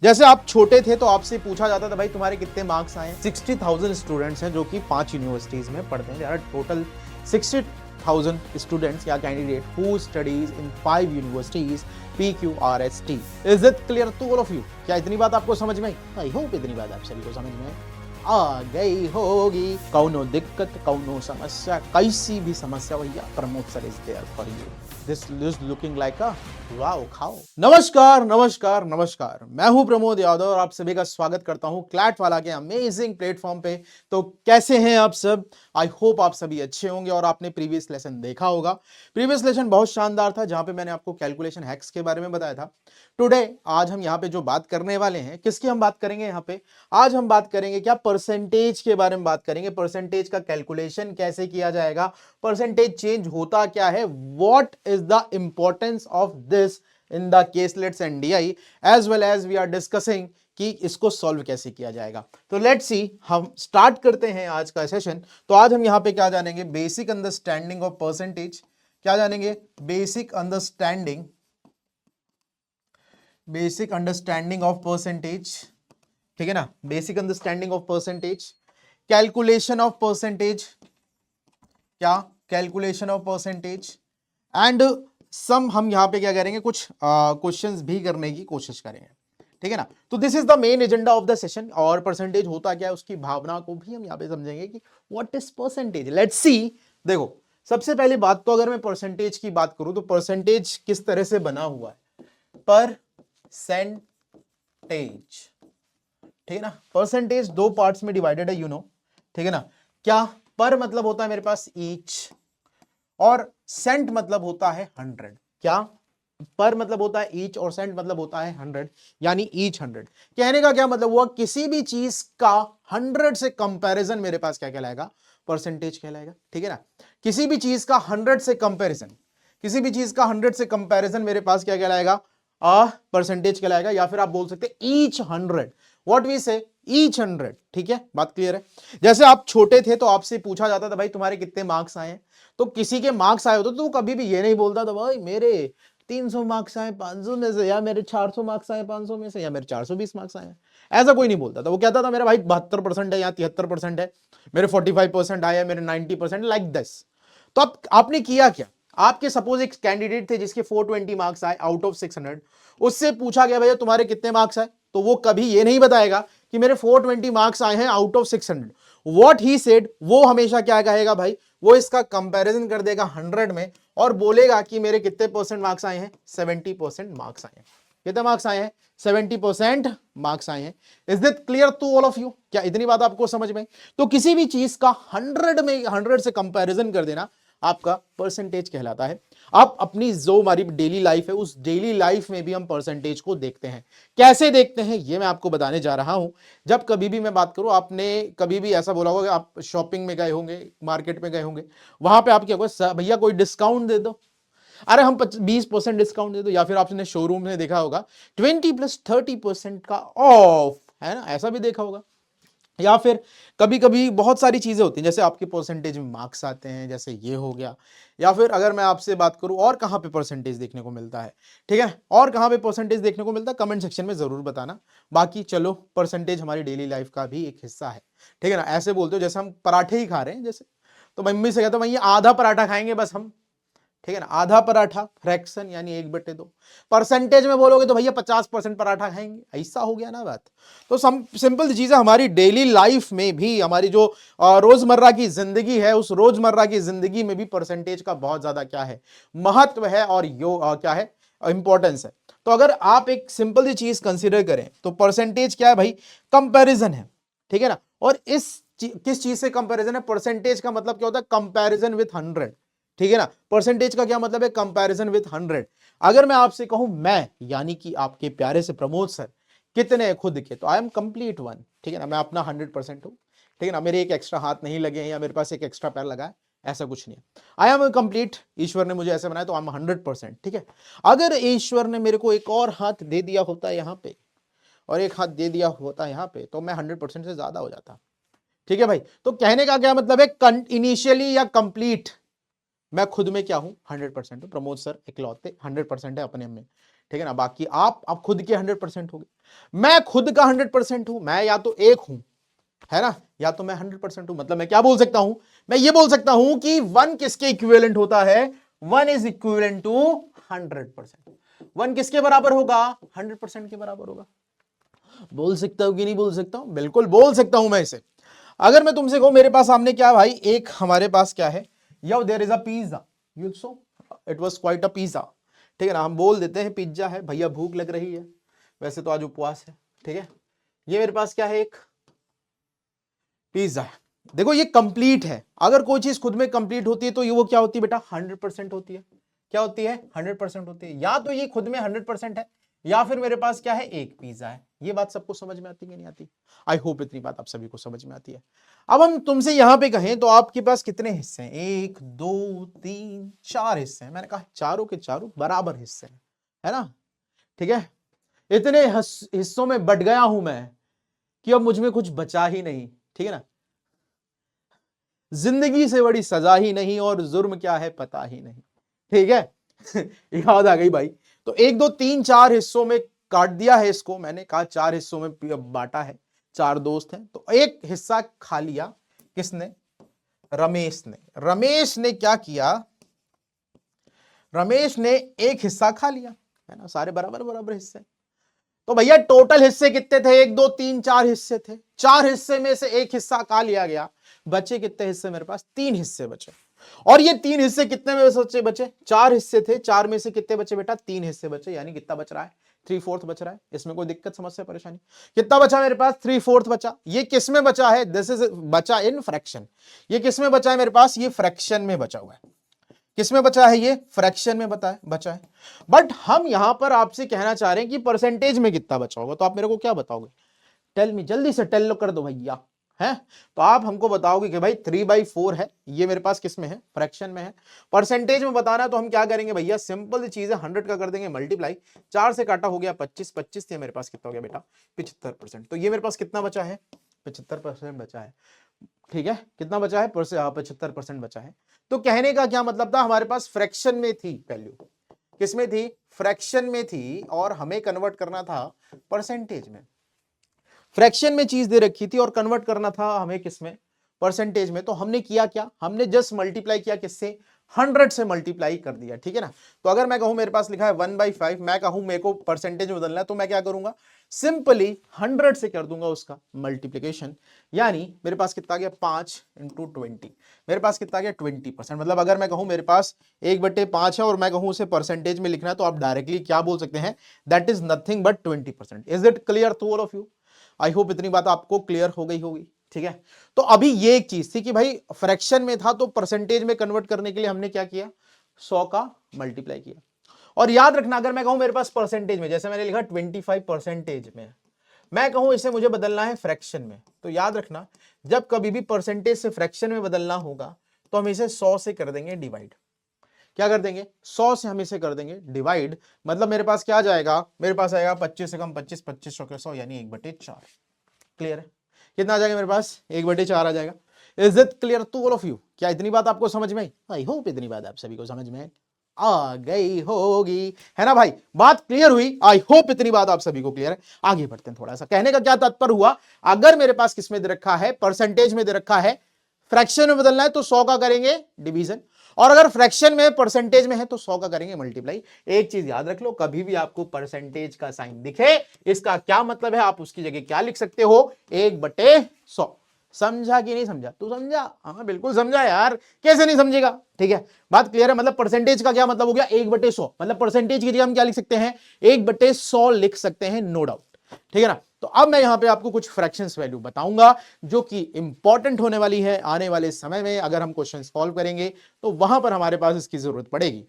जैसे आप छोटे थे तो आपसे पूछा जाता था भाई तुम्हारे कितने मार्क्स आए। 60,000 स्टूडेंट्स हैं जो कि 5 यूनिवर्सिटीज में पढ़ते हैं। देयर आर टोटल 60,000 स्टूडेंट्स या candidate who studies in 5 universities PQRST। Is it clear to all of you? क्या इतनी बात आपको समझ में आई? आई होप इतनी बात आप सभी को समझ में आ गई होगी। कौनो दिक्कत, कौनो समस्या, कैसी भी समस्या भैया, Pramod sir is there for you. This is looking like a wow खाओ। नमस्कार नमस्कार नमस्कार, मैं हूं प्रमोद यादव और आप सभी का स्वागत करता हूं क्लैट वाला के अमेजिंग प्लेटफॉर्म पे। तो कैसे हैं आप सब? आई होप आप सभी अच्छे होंगे और आपने प्रीवियस लेसन देखा होगा। प्रीवियस लेसन बहुत शानदार था जहां पे मैंने आपको कैलकुलेशन हैक्स के बारे में बताया था। टुडे आज हम यहाँ पे जो बात करने वाले हैं, किसकी हम बात करेंगे यहाँ पे? आज हम बात करेंगे क्या, परसेंटेज के बारे में बात करेंगे। परसेंटेज का कैलकुलेशन कैसे किया जाएगा, परसेंटेज चेंज होता क्या है, what is the importance of this in the caselets and DI, as well as we are discussing कि इसको सॉल्व कैसे किया जाएगा। तो लेट्स सी, हम स्टार्ट करते हैं आज का सेशन। तो आज हम यहाँ पे क्या जानेंगे? Basic understanding of percentage. क्या जानेंगे? Basic understanding of percentage. ठीक है ना, basic understanding of percentage, calculation of percentage, क्या calculation of percentage and sum. हम यहां पे क्या करेंगे, कुछ क्वेश्चंस भी करने की कोशिश करेंगे। ठीक है ना, तो this is the main agenda of the session. और परसेंटेज होता क्या है उसकी भावना को भी हम यहां पे समझेंगे कि what is percentage. Let's see. देखो, सबसे पहली बात तो अगर मैं परसेंटेज की बात करूं तो परसेंटेज किस तरह से बना हुआ है? परसेंटेज, ठीक है ना, परसेंटेज दो पार्ट्स में डिवाइडेड है, यू नो। ठीक है ना, क्या पर मतलब होता है मेरे पास ईच, और सेंट मतलब होता है 100। क्या पर मतलब होता है ईच और सेंट मतलब होता है 100, यानी ईच 100। कहने का क्या मतलब हुआ? किसी भी चीज का 100 से कंपैरिजन मेरे पास क्या कहलाएगा? परसेंटेज कहलाएगा। ठीक है ना, किसी भी चीज का 100 से कंपैरिजन, किसी भी चीज का 100 से कंपैरिजन मेरे पास क्या कहलाएगा? परसेंटेज कहलाएगा। या फिर आप बोल सकते हैं ईच 100, व्हाट वी से ईच 100। ठीक है, बात क्लियर है। जैसे आप छोटे थे तो आपसे पूछा जाता था भाई तुम्हारे कितने मार्क्स आए हैं। तो किसी के मार्क्स आए होते तो कभी भी ये नहीं बोलता था भाई मेरे 300 मार्क्स आए 500 में से, या मेरे 400 मार्क्स आए 500 में से, या मेरे 420 मार्क्स आए। ऐसा कोई नहीं बोलता था। वो कहता था मेरा भाई 72% है या 73% है, मेरे 45% आए, मेरे 90%, लाइक दिस। तो अब आपने किया क्या? आपके सपोज एक कैंडिडेट थे जिसके 420 मार्क्स आए आउट ऑफ 600, उससे पूछा गया भैया तुम्हारे कितने मार्क्स आए, तो वो कभी ये नहीं बताएगा कि मेरे 420 मार्क्स आए हैं out of 600। What he said, वो हमेशा क्या कहेगा भाई? वो इसका कंपैरिजन कर देगा 100 में और बोलेगा कि मेरे कितने परसेंट मार्क्स आए हैं? 70% मार्क्स आए हैं। कितने मार्क्स आए हैं? 70% मार्क्स आए हैं। Is this clear to all of you? क्या इतनी बात आपको समझ में? तो किसी भी चीज का 100 से कंपैरिजन कर देना आपका परसेंटेज कहलाता है। आप अपनी जो हमारी डेली लाइफ है उस डेली लाइफ में भी हम परसेंटेज को देखते हैं। कैसे देखते हैं ये मैं आपको बताने जा रहा हूं। जब कभी भी मैं बात करूं, आपने कभी भी ऐसा बोला होगा कि आप शॉपिंग में गए होंगे, मार्केट में गए होंगे, वहां पे आप क्या होगा, भैया कोई डिस्काउंट दे दो, अरे हम 20% डिस्काउंट दे दो। या फिर आपने शोरूम में देखा होगा 20+30% का ऑफ है ना, ऐसा भी देखा होगा। या फिर कभी कभी बहुत सारी चीजें होती हैं, जैसे आपके परसेंटेज में मार्क्स आते हैं, जैसे ये हो गया। या फिर अगर मैं आपसे बात करूं और कहां पे परसेंटेज देखने को मिलता है, ठीक है, और कहां पे परसेंटेज देखने को मिलता है, कमेंट सेक्शन में जरूर बताना। बाकी चलो, परसेंटेज हमारी डेली लाइफ का भी एक हिस्सा है। ठीक है ना, ऐसे बोलते हो जैसे हम पराठे ही खा रहे हैं, जैसे तो मम्मी से कहता हूं भैया आधा पराठा खाएंगे बस हम। ठीक है ना, आधा पराठा, फ्रैक्शन यानी 1/2। परसेंटेज में बोलोगे तो भैया 50% पराठा खाएंगे, ऐसा हो गया ना बात। तो सिंपल चीज है, हमारी डेली लाइफ में भी, हमारी जो रोजमर्रा की जिंदगी है, उस रोजमर्रा की जिंदगी में भी परसेंटेज का बहुत ज्यादा क्या है, महत्व है, और क्या है, इंपॉर्टेंस है। तो अगर आप एक सिंपल सी चीज कंसिडर करें तो परसेंटेज क्या है भाई? कंपैरिजन है। ठीक है ना, और किस चीज से कंपैरिजन है? परसेंटेज का मतलब क्या होता है? Comparison with 100। ठीक है ना, परसेंटेज का क्या मतलब है? Comparison with 100। अगर मैं आपसे कहूं, मैं यानी कि आपके प्यारे से प्रमोद सर कितने खुद के, तो आई एम कंप्लीट वन। ठीक है ना, मैं अपना 100% हूं। ठीक है ना, मेरे एक एक्स्ट्रा हाथ नहीं लगे हैं या मेरे पास एक एक्स्ट्रा पैर लगा है, ऐसा कुछ नहीं है। आई एम कंप्लीट, ईश्वर ने मुझे ऐसे बनाया तो आई एम 100%। ठीक है, अगर ईश्वर ने मेरे को एक और हाथ दे दिया होता यहां पे और एक हाथ दे दिया होता यहां पे, तो मैं 100% से ज्यादा हो जाता। ठीक है भाई, तो कहने का क्या मतलब है? इनिशियली या कंप्लीट, मैं खुद में क्या हूं? 100% हूं। प्रमोद सर इकलौते 100% है अपने में। ठीक है ना, बाकी आप खुद के 100% हो गए। मैं खुद का 100% हूं, मैं या तो एक हूं, है ना, या तो मैं 100% हूं। मतलब मैं क्या बोल सकता हूं, मैं ये बोल सकता हूं कि 1 किसके इक्विवेलेंट होता है, 1 इज इक्विवेलेंट टू 100%। 1 किसके बराबर होगा, 100% के बराबर होगा। बोल सकता हूं कि नहीं बोल सकता हूं, बिल्कुल बोल सकता हूं मैं इसे। अगर मैं तुमसे कहूं मेरे पास सामने क्या भाई, एक हमारे पास क्या है, yo there is a pizza, you so it was quite a pizza, ठीक है ना, हम बोल देते हैं पिज्जा है, भैया भूख लग रही है, वैसे तो आज उपवास है, ठीक है। ये मेरे पास क्या है, एक पिज्जा है। देखो ये कंप्लीट है, अगर कोई चीज खुद में कंप्लीट होती है तो ये वो क्या होती है बेटा, 100% होती है। क्या होती है, 100% होती है। या तो ये खुद में 100% है, या फिर मेरे पास क्या है, एक पिज्जा है। ये बात सबको समझ में आती है कि नहीं आती, आई होप इतनी बात आप सभी को समझ में आती है। अब हम तुमसे यहां पे कहें तो आपके पास कितने हिस्से हैं, 1 2 3 4 हिस्से हैं। मैंने कहा चारों के चारों बराबर हिस्से हैं, है ना, ठीक है। इतने हिस्सों में बट गया हूं मैं कि अब मुझ में कुछ बचा ही नहीं, ठीक है ना। जिंदगी से बड़ी सजा ही नहीं और जुर्म क्या है पता ही नहीं, ठीक है। याद आ गई भाई। तो 1 2 3 4 हिस्सों में काट दिया है इसको, मैंने कहा 4 हिस्सों में बांटा है, 4 दोस्त हैं तो एक हिस्सा खा लिया, किसने, रमेश ने। रमेश ने क्या किया, रमेश ने एक हिस्सा खा लिया, है ना, सारे बराबर बराबर हिस्से। तो भैया टोटल हिस्से कितने थे, 1 2 3 4 हिस्से थे, 4 हिस्से में से एक हिस्सा खा लिया गया, बचे कितने हिस्से मेरे पास, 3 हिस्से बचे। और ये 3 हिस्से कितने में से बचे, 4 हिस्से थे, 4 में से कितने बचे बेटा, 3 हिस्से बचे, यानी कितना बच रहा है, 3/4 बच रहा है। इसमें कोई दिक्कत समस्या परेशानी, कितना बचा मेरे पास, 3/4 बचा। ये किस में बचा है, दिस इज बचा इन फ्रैक्शन। ये किस में बचा है मेरे पास, ये फ्रैक्शन में बचा हुआ है। किसमें बचा है, ये फ्रैक्शन में बचा है। बट हम यहां पर आपसे कहना चाह रहे हैं कि परसेंटेज में कितना बचा होगा, तो आप मेरे को क्या बताओगे, टेल मी, जल्दी से टेल लो कर दो भैया, है। तो आप हमको बताओगे कि भाई 3/4 है, ये मेरे पास किस में है, फ्रैक्शन में है। परसेंटेज में बताना है तो हम क्या करेंगे भैया, सिंपल सी चीज है, 100 का कर देंगे मल्टीप्लाई, 4 से काटा हो गया 25, 25 से मेरे पास कितना हो गया बेटा, 75%। तो ये मेरे पास कितना बचा है, 75% बचा है, ठीक है। कितना बचा है, 75% बचा है। तो कहने का क्या मतलब था, हमारे पास फ्रैक्शन में थी वैल्यू, किसमें थी, फ्रैक्शन में थी, और हमें कन्वर्ट करना था परसेंटेज में। फ्रैक्शन में चीज दे रखी थी और कन्वर्ट करना था हमें किसमें, परसेंटेज में। तो हमने किया क्या, हमने जस्ट मल्टीप्लाई किया, किससे, 100 से मल्टीप्लाई कर दिया, ठीक है ना। तो अगर मैं कहूं मेरे पास लिखा है 1/5, मैं कहूं मेरे को परसेंटेज में बदलना है, तो मैं क्या करूंगा, सिंपली 100 से कर दूंगा उसका मल्टीप्लीकेशन। यानी मेरे पास कितना गया, 5 × 20, मेरे पास कितना गया, 20%। मतलब अगर मैं कहूं मेरे पास 1/5 है और मैं कहूं उसे परसेंटेज में लिखना है, तो आप डायरेक्टली क्या बोल सकते हैं, that is nothing but 20%। Is it clear to all of you, I hope इतनी बात आपको क्लियर हो गई होगी, ठीक है। तो अभी ये एक चीज थी कि भाई फ्रैक्शन में था तो परसेंटेज में कन्वर्ट करने के लिए हमने क्या किया, 100 का मल्टीप्लाई किया। और याद रखना, अगर मैं कहूं मेरे पास परसेंटेज में, जैसे मैंने लिखा 25% में, मैं कहूं इसे मुझे बदलना है फ्रैक्शन में, तो याद रखना जब कभी भी परसेंटेज से फ्रैक्शन में बदलना होगा तो हम इसे 100 से कर देंगे डिवाइड। क्या कर देंगे, 100 से हम इसे कर देंगे डिवाइड। मतलब मेरे पास क्या आ जाएगा, मेरे पास आएगा 25 से कम 25, 25 के 100 यानी 1/4। क्लियर है, कितना आ जाएगा मेरे पास, 1/4 आ जाएगा। Is it clear to all of you, क्या इतनी बात आपको समझ में आई, आई होप इतनी बात आप सभी को समझ में आ गई होगी, है ना भाई, बात क्लियर हुई, आई होप इतनी बात आप सभी को क्लियर है। आगे बढ़ते हैं थोड़ा सा, कहने का क्या तात्पर्य हुआ, अगर मेरे पास किसमें दे रखा है, परसेंटेज में दे रखा है, फ्रैक्शन में बदलना है तो 100 का करेंगे डिवीजन, और अगर फ्रैक्शन में परसेंटेज में है तो 100 का करेंगे मल्टीप्लाई। एक चीज याद रख लो, कभी भी आपको परसेंटेज का साइन दिखे, इसका क्या मतलब है, आप उसकी जगह क्या लिख सकते हो, 1/100। समझा कि नहीं समझा, तू समझा, हाँ बिल्कुल समझा यार, कैसे नहीं समझेगा, ठीक है। बात क्लियर है, मतलब परसेंटेज का क्या मतलब हो गया, 1/100, मतलब परसेंटेज की जगह हम क्या लिख सकते हैं, 1/100 लिख सकते हैं, नो डाउट, ठीक है ना। तो अब मैं यहां पे आपको कुछ फ्रैक्शंस वैल्यू बताऊंगा जो कि इंपॉर्टेंट होने वाली है आने वाले समय में, अगर हम क्वेश्चन सॉल्व करेंगे तो वहां पर हमारे पास इसकी जरूरत पड़ेगी।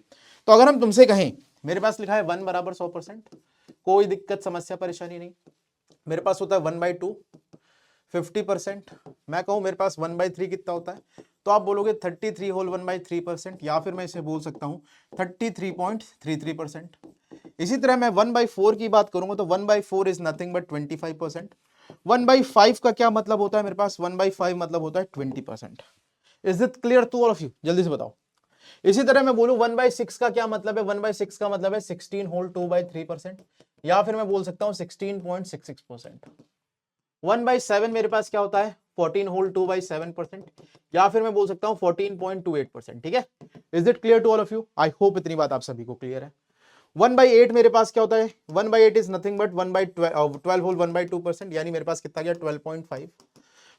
तो अगर हम तुमसे कहें, मेरे पास लिखा है 1 = 100%, कोई दिक्कत समस्या परेशानी नहीं। मेरे पास होता है 1/2, 50%। मैं कहूं मेरे पास 1/3 कितना होता है, तो आप बोलोगे 33 होल 1/3%, या फिर मैं इसे बोल सकता हूं 33.33%। इसी तरह मैं 1/4 की बात करूंगा तो 1/4 इज नथिंग बट 25%। 1/5 का क्या मतलब होता है मेरे पास, 1/5 मतलब होता है 20%। Is it clear to all of you, जल्दी से बताओ। इसी तरह मैं बोलूं 1/6 का क्या मतलब है, 1/6 का मतलब है 16 होल 2/3%। या फिर मैं बोल सकता हूं 16.66%। 1/7 मेरे पास क्या होता है 14 होल 2/7%, या फिर मैं बोल सकता हूं 14.28%। ठीक है, is it clear to all of you? I hope इतनी बात आप सभी को क्लियर है। 1/8 मेरे पास क्या होता है 1/8 इज नथिंग बट 1/12 होल 1/2%, यानी मेरे पास कितना गया 12.5।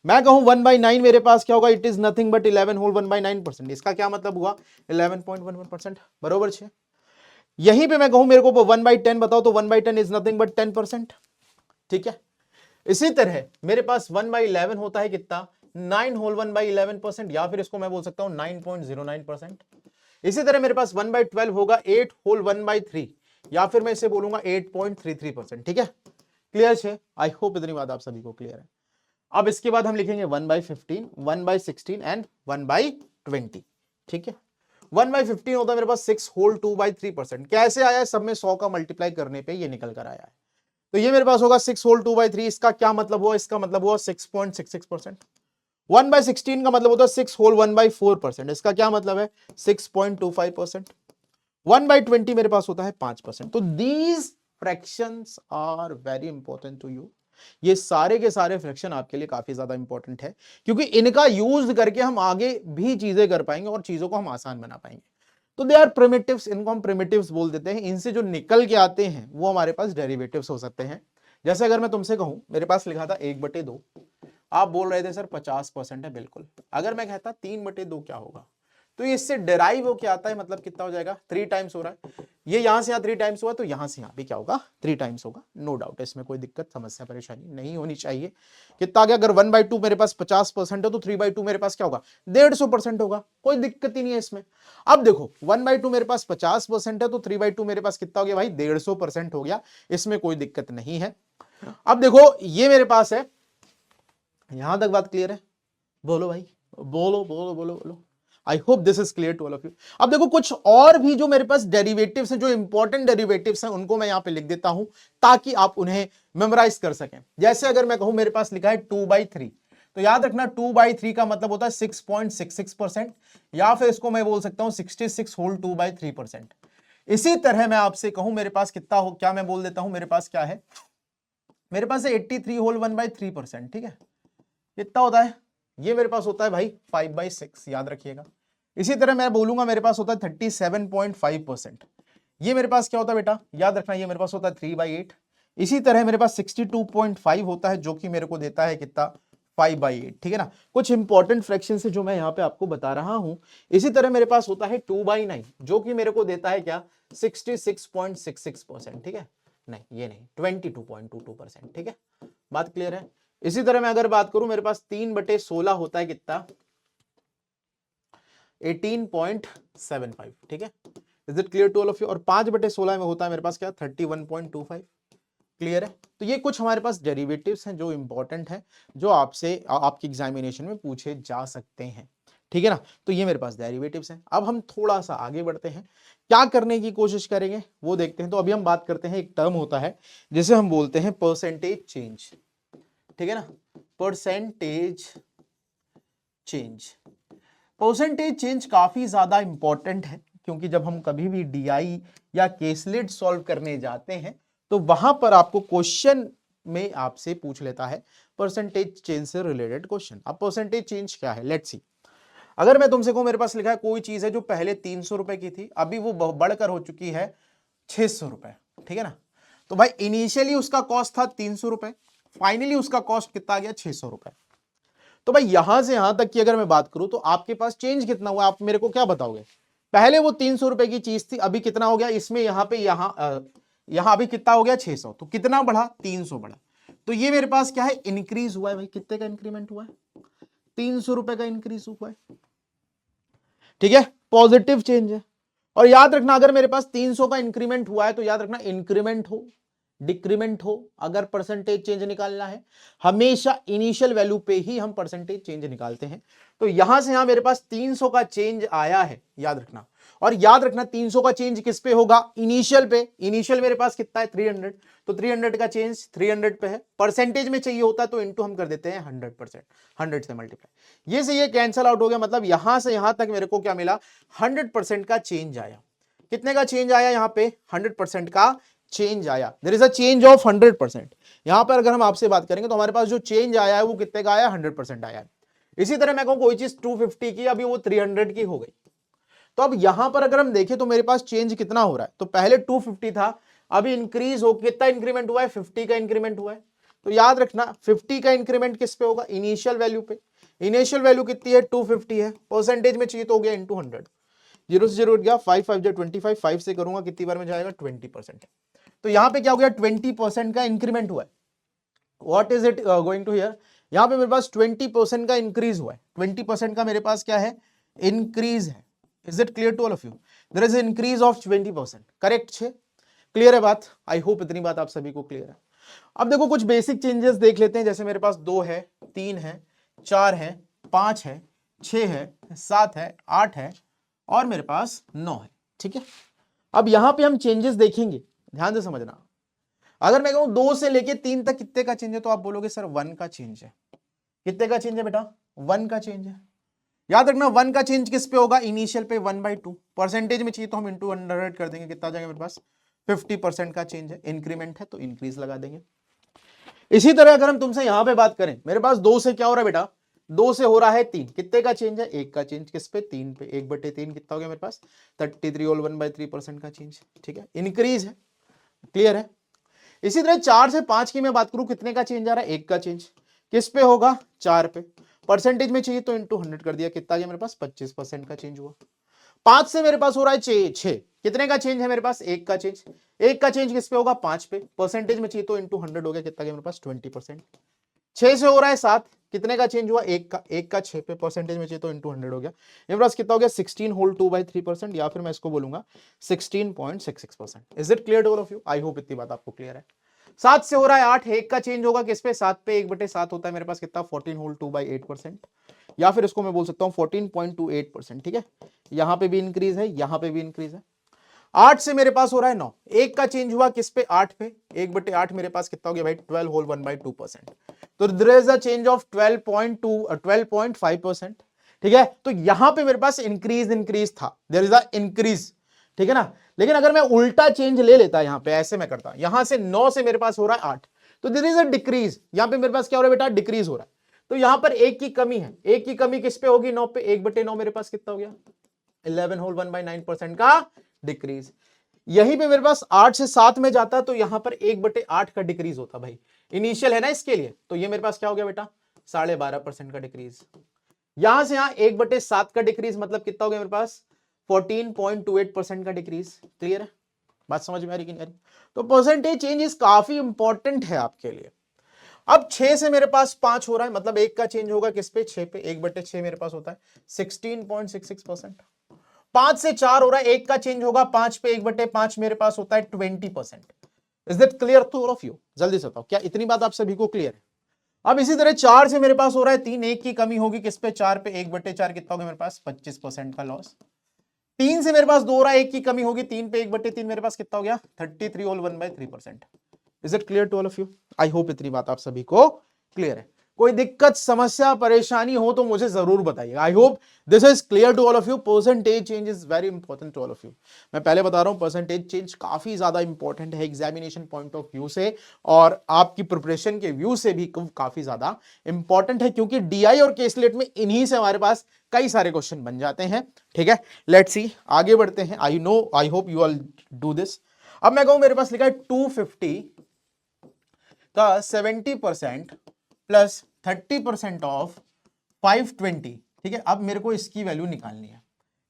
मैं कहूं 1/9 मेरे पास क्या होगा it is nothing but 11 whole 1/9%, इसका क्या मतलब हुआ 11.11%, बरोबर 6। यहीं पे मैं कहूं मेरे को 1/10 बताओ तो 1/10 इज नथिंग बट 10%। ठीक है, इसी तरह मेरे पास 1/11 होता है कितना 9 होल 1/11%, या फिर इसको मैं बोल सकता हूं 9.09%। इसी तरह मेरे पास 1/12 होगा 8 होल 1/3, या फिर मैं इसे बोलूंगा 8.33%। ठीक है, क्लियर है? आई होप इतनी बात आप सभी को क्लियर है। अब इसके बाद हम लिखेंगे 1/15, 1/16 एंड 1/20। ठीक है, 1/15 होता है मेरे पास 6 होल 2/3%। कैसे आया है, सब में 100 का मल्टीप्लाई करने पे ये निकल कर आया है। तो ये मेरे पास होगा 6 होल 2/3, इसका क्या मतलब हुआ, इसका मतलब हुआ 6.66%। 1/16 का मतलब होता है 6 होल 1/4%, इसका क्या मतलब है 6.25%। 1/20 मेरे पास होता है 5%। तो these fractions are very important to you. ये सारे के सारे फ्रैक्शन आपके लिए काफी ज्यादा इंपॉर्टेंट है, क्योंकि इनका यूज करके हम आगे भी चीजें कर पाएंगे और चीजों को हम आसान बना पाएंगे। तो दे आर प्रिमिटिव्स, इनको हम प्रिमिटिव्स बोल देते हैं। इनसे जो निकल के आते हैं वो हमारे पास डेरिवेटिव्स हो सकते हैं। जैसे अगर मैं तुमसे कहूं मेरे पास लिखा था 1/2, आप बोल रहे थे सर 50% है, बिल्कुल। अगर मैं कहता 3/2 क्या होगा, तो इससे डेराइव हो क्या आता है, मतलब कितना हो जाएगा 3 टाइम्स हो रहा है, ये यहां से यहां 3 टाइम्स हुआ तो यहां से यहां भी क्या होगा 3 टाइम्स होगा। नो डाउट, इसमें कोई दिक्कत समस्या परेशानी नहीं होनी चाहिए। कितना आ गया, अगर 1/2 मेरे पास 50% है तो 3/2 मेरे पास क्या होगा 150% होगा, कोई दिक्कत ही नहीं है इसमें। अब देखो 1/2 मेरे पास 50% है तो 3/2 मेरे पास कितना हो गया भाई 150% हो गया, इसमें कोई दिक्कत नहीं है। अब देखो ये मेरे पास है, यहां तक बात क्लियर है? बोलो भाई, बोलो बोलो बोलो बोलो। I hope this is clear to all of you. अब देखो कुछ और भी जो मेरे पास डेरिवेटिव्स हैं, जो इंपॉर्टेंट डेरिवेटिव्स हैं, उनको मैं यहां पे लिख देता हूं ताकि आप उन्हें मेमोराइज कर सकें। जैसे अगर मैं कहूं मेरे पास लिखा है 2/3, तो याद रखना 2/3 का मतलब होता है 6.66%, या फिर इसको मैं बोल सकता हूं 66 होल 2/3%। इसी तरह मैं आपसे कहूं मेरे पास कितना हो, क्या मैं बोल देता हूं मेरे पास क्या है, मेरे पास है 83 होल 1/3%। ठीक है, कितना होता है, ये मेरे पास होता है भाई 5/6, याद रखिएगा। इसी तरह मैं बोलूंगा मेरे पास होता है 37.5%, ये मेरे पास क्या होता है बेटा, याद रखना, ये मेरे पास होता है 3/8। इसी तरह मेरे पास 62.5 होता है, जो कि मेरे को देता है कितना 5/8। ठीक है ना, कुछ इंपॉर्टेंट फ्रैक्शन से जो मैं यहाँ पे आपको बता रहा हूं। इसी तरह मेरे पास होता है 2/9, जो कि मेरे को देता है क्या 66.66%। ठीक है, नहीं ये नहीं 22.22%। ठीक है, बात क्लियर है? इसी तरह मैं अगर बात करूं मेरे पास 3/16 होता है कितना 18.75। ठीक है, is it clear to all of you? और 5/16 में होता है मेरे पास क्या 31.25। क्लियर है? तो ये कुछ हमारे पास डेरिवेटिव्स हैं जो इंपॉर्टेंट हैं, जो आपसे आपकी एग्जामिनेशन में पूछे जा सकते हैं। ठीक है ना, तो ये मेरे पास डेरिवेटिव्स हैं। अब हम थोड़ा सा आगे बढ़ते हैं, क्या करने की कोशिश करेंगे वो देखते हैं। तो अभी हम बात करते हैं, एक टर्म होता है जिसे हम बोलते हैं परसेंटेज चेंज। ठीक है ना, परसेंटेज चेंज। परसेंटेज चेंज काफी ज्यादा इंपॉर्टेंट है, क्योंकि जब हम कभी भी डीआई या केसलेट सॉल्व करने जाते हैं तो वहां पर आपको क्वेश्चन में आपसे पूछ लेता है परसेंटेज चेंज से रिलेटेड क्वेश्चन। अब परसेंटेज चेंज क्या है, लेट्स सी। अगर मैं तुमसे कहूं मेरे पास लिखा है कोई चीज है जो पहले 300 रुपए की थी, अभी वो बढ़कर हो चुकी है 600 रुपए। ठीक है ना, तो भाई इनिशियली उसका कॉस्ट था 300 रुपए, फाइनली उसका कॉस्ट कितना आ गया 600 रुपए। तो भाई यहां से यहां तक की अगर मैं बात करूं तो आपके पास चेंज कितना हुआ, आप मेरे को क्या बताओगे? पहले वो 300 रुपए की चीज थी, अभी कितना हो गया इसमें, यहां पे यहां अभी कितना हो गया 600, तो कितना बढ़ा 300 बढ़ा। तो ये मेरे पास क्या है इंक्रीज हुआ है भाई, कितने का इंक्रीमेंट हुआ है 300 रुपए का इंक्रीज हुआ है। ठीक है, पॉजिटिव चेंज है। और याद रखना अगर मेरे पास 300 का इंक्रीमेंट हुआ है तो याद रखना इंक्रीमेंट हो डिक्रीमेंट हो, अगर परसेंटेज चेंज निकालना है हमेशा इनिशियल वैल्यू पे ही हम परसेंटेज चेंज निकालते हैं। तो यहां से यहां मेरे पास 300 का चेंज आया है, याद रखना। और याद रखना 300 का चेंज किस पे होगा, इनिशियल पे। इनिशियल मेरे पास कितना है 300, तो 300 का चेंज 300 पे है। परसेंटेज में चाहिए होता है तो इनटू हम कर देते हैं 100%, 100 से मल्टीप्लाई। ये से ये कैंसल आउट हो गया, मतलब यहां से यहां तक मेरे को क्या मिला 100% का चेंज आया। कितने का चेंज आया यहां पे 100% का चेंज आया, there is a change of 100%। यहां पर अगर हम आपसे बात करेंगे तो हमारे पास जो चेंज आया है वो कितने का आया, 100% आया है। इसी तरह मैं कहूं कोई चीज 250 की, अभी वो 300 की हो गई, तो अब यहां पर अगर हम देखें तो मेरे पास चेंज कितना हो रहा है, तो पहले 250 था, अभी इंक्रीज हो, कितना इंक्रीमेंट हुआ है, 50 का इंक्रीमेंट हुआ है। तो याद रखना 50 का इंक्रीमेंट किस पे होगा, इनिशियल वैल्यू पे। इनिशियल वैल्यू कितनी है, 250 है, परसेंटेज में चाहिए तो हो गया इंटू 100, 0 से 0 उठ गया, 5 5 जो 25, 5 से करूंगा कितनी बार में जाएगा, 20%। तो यहां पे क्या हो गया, 20% का इंक्रीमेंट हुआ है। What is it going to here, यहां पे मेरे पास 20% का इंक्रीज हुआ है, 20% का मेरे पास क्या है, इंक्रीज है। Is it clear to all of you, there is increase of 20%, correct छे, क्लियर है बात, आई होप इतनी बात आप सभी को क्लियर है। अब देखो कुछ बेसिक चेंजेस देख लेते हैं, जैसे मेरे पास 2 है, 3 है, 4 है, 5 है, 6 है, 7 है, 8 है और मेरे पास 9 है, ठीक है। अब यहां पे हम चेंजेस देखेंगे, ध्यान से समझना। अगर मैं कहूं 2 से लेके 3 तक कितने का चेंज है, तो आप बोलोगे सर 1 का चेंज है। कितने का चेंज है बेटा, 1 का चेंज है। याद रखना 1 का चेंज किस पे होगा, इनिशियल पे 1/2, परसेंटेज में चाहिए तो हम इंटू 100 कर देंगे, कितना आ जाएगा मेरे पास, 50% का चेंज है, इंक्रीमेंट है तो इंक्रीज लगा देंगे। इसी तरह अगर हम तुमसे यहां पे बात करें, मेरे पास 2 से क्या हो रहा है बेटा, 2 से हो रहा है 3, कितने का चेंज है, 1 का चेंज, किस पे, 3 पे, 1/3 कितना हो गया मेरे पास, 33 होल 1/3% का चेंज, ठीक है, इंक्रीज है, क्लियर है। इसी तरह 4 से 5 की मैं बात करूं, कितने का चेंज आ रहा है, 1 का चेंज, किस पे होगा, 4 पे, परसेंटेज में चाहिए तो इंटू 100 कर दिया, कितना गया मेरे पास, 25% का चेंज हुआ। 5 से मेरे पास हो रहा है 6, कितने का चेंज है मेरे पास, 1 का चेंज, 1 का चेंज किस पे होगा, 5 पे, परसेंटेज में चाहिए तो इंटू 100 हो गया, कितना गया मेरे पास, 20%। 6 से हो रहा है 7, कितने का चेंज हुआ, 1 का 6 पे, परसेंटेज में चाहिए तो इंटू 100 हो गया, मेरे पास कितना हो गया, 16 होल 2/3%, या फिर मैं इसको बोलूंगा 16.66%। Is it clear to all of you, I hope इतनी बात आपको क्लियर है। 7 से हो रहा है 8, 1 का चेंज होगा किस पे, 7 पे, 1/7 होता है मेरे पास, कितना, 14 होल 2/8%, या फिर इसको मैं बोल सकता हूं 14.28%, ठीक है। यहां पे भी इंक्रीज है, यहां पे भी इंक्रीज है। 8 से मेरे पास हो रहा है 9, 1 का चेंज हुआ किस पे, 8 पे, 1/8 मेरे पास कितना हो गया भाई, 12 होल 1/2%, तो there is a change of 12.5%, ठीक है। तो यहां पे मेरे पास इंक्रीज था, देयर इज अ इंक्रीज, ठीक है ना। लेकिन अगर मैं उल्टा चेंज ले लेता, यहां पे ऐसे मैं करता, यहां से 9 से मेरे पास हो रहा है 8, तो देयर इज अ डिक्रीज, यहां पे मेरे पास क्या हो रहा है बेटा, डिक्रीज हो रहा है। तो यहां पर 1 की कमी है, 1 की कमी किस पे होगी, 9 पे, 1/9 मेरे पास कितना हो गया, 11 होल 1/9% का डिक्रीज। यहीं पे मेरे पास 8 से 7 में जाता तो यहां पर 1/8 का डिक्रीज होता भाई, इनिशियल है ना इसके लिए, तो ये मेरे पास क्या हो गया बेटा, 12.5% का डिक्रीज। यहां से यहां 1/7 का डिक्रीज, मतलब कितना हो गया मेरे पास, 14.28% का डिक्रीज। क्लियर है बात, समझ में आ रही कि नहीं आ रही। तो परसेंटेज चेंजेस काफी इंपॉर्टेंट है आपके लिए। अब 6 से मेरे पास 5 हो रहा है, मतलब 1 का चेंज होगा किस पे, 6 पे, 1/6 मेरे पास होता है 16.66%। 5 से 4 हो रहा है, 1 का चेंज होगा 5 पे, 1/5 मेरे पास होता है 20%। Is that clear to all of you, जल्दी से बताओ, क्या इतनी बात आप सभी को क्लियर है। अब इसी तरह 4 से मेरे पास हो रहा है 3, 1 की कमी होगी किस पे, 4 पे, 1/4 कितना होगा मेरे पास, 25% का लॉस। 3 से मेरे पास 2 हो रहा है, 1 की कमी होगी 3 पे, 1/3 मेरे पास कितना हो गया, 33 whole 1/3%। Is it clear to all of you, I hope इतनी बात आप सभी को क्लियर है। कोई दिक्कत, समस्या, परेशानी हो तो मुझे जरूर बताइएगा। I hope this is clear to all of you. Percentage change is very important to all of you. मैं पहले बता रहा हूं परसेंटेज चेंज काफी ज्यादा इंपॉर्टेंट है एग्जामिनेशन पॉइंट ऑफ व्यू से, और आपकी प्रिपरेशन के व्यू से भी काफी ज्यादा इंपॉर्टेंट है, क्योंकि डीआई और केसलेट में इन्हीं से हमारे पास कई सारे क्वेश्चन बन जाते हैं, ठीक है। लेट्स सी, आगे बढ़ते हैं। I hope you all do this. अब मैं कहूं मेरे पास लिखा है 250 का 70% प्लस 30% ऑफ 520, ठीक है। अब मेरे को इसकी वैल्यू निकालनी है,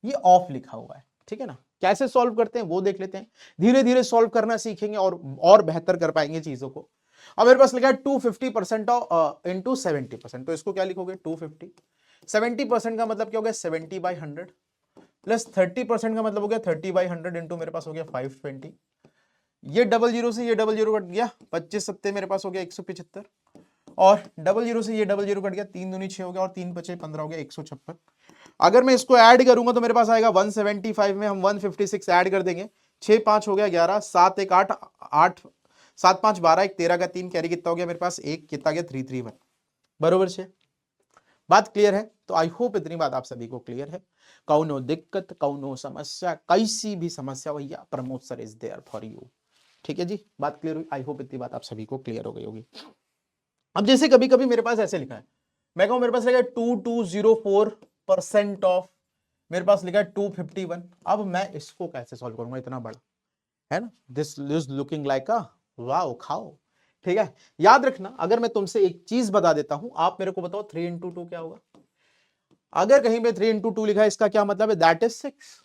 ये ऑफ लिखा हुआ है, ठीक है ना। कैसे सॉल्व करते हैं वो देख लेते हैं, धीरे धीरे सॉल्व करना सीखेंगे और बेहतर कर पाएंगे चीजों को। अब मेरे पास लिखा है 250% इंटू 70%, तो इसको क्या लिखोगे, 250, 70% का मतलब क्या हो गया, 70/100, प्लस 30% का मतलब हो गया 30/100 इंटू मेरे पास हो गया 520। ये डबल जीरो से ये डबल जीरो कट गया, 25 सत्ते मेरे पास हो गया 175, और डबल जीरो से ये डबल जीरो कट गया, 3 दूनी 6 हो गया, और 3 पचे 15 हो गया, 156। अगर मैं इसको ऐड करूंगा तो मेरे पास आएगा 175 में हम 156 ऐड कर देंगे, 6 5 हो गया 11, 7 1 8 8, 7 5 12, 1 13 का 3 कैरी कितना हो गया मेरे पास, एक कितना गया 331, बरोबर से। बात क्लियर है, तो आई होप इतनी बात आप सभी को क्लियर है। कौनो दिक्कत, कौनो समस्या, कैसी भी समस्या भैया, Pramod sir is there for you. ठीक है जी, बात क्लियर हुई? आई होप इतनी बात आप सभी को क्लियर हो गई होगी। अब जैसे कभी कभी मेरे पास ऐसे लिखा है, मैं कहूं मेरे पास लिखा है 2204% ऑफ, मेरे पास लिखा है 251। अब मैं इसको कैसे सॉल्व करूंगा, इतना बड़ा है ना, this is looking like a wow खाओ। ठीक है, याद रखना, अगर मैं तुमसे एक चीज बता देता हूं, आप मेरे को बताओ 3 इंटू 2 क्या होगा। अगर कहीं पे 3 इंटू 2 लिखा है, इसका क्या मतलब है, दैट इज 6।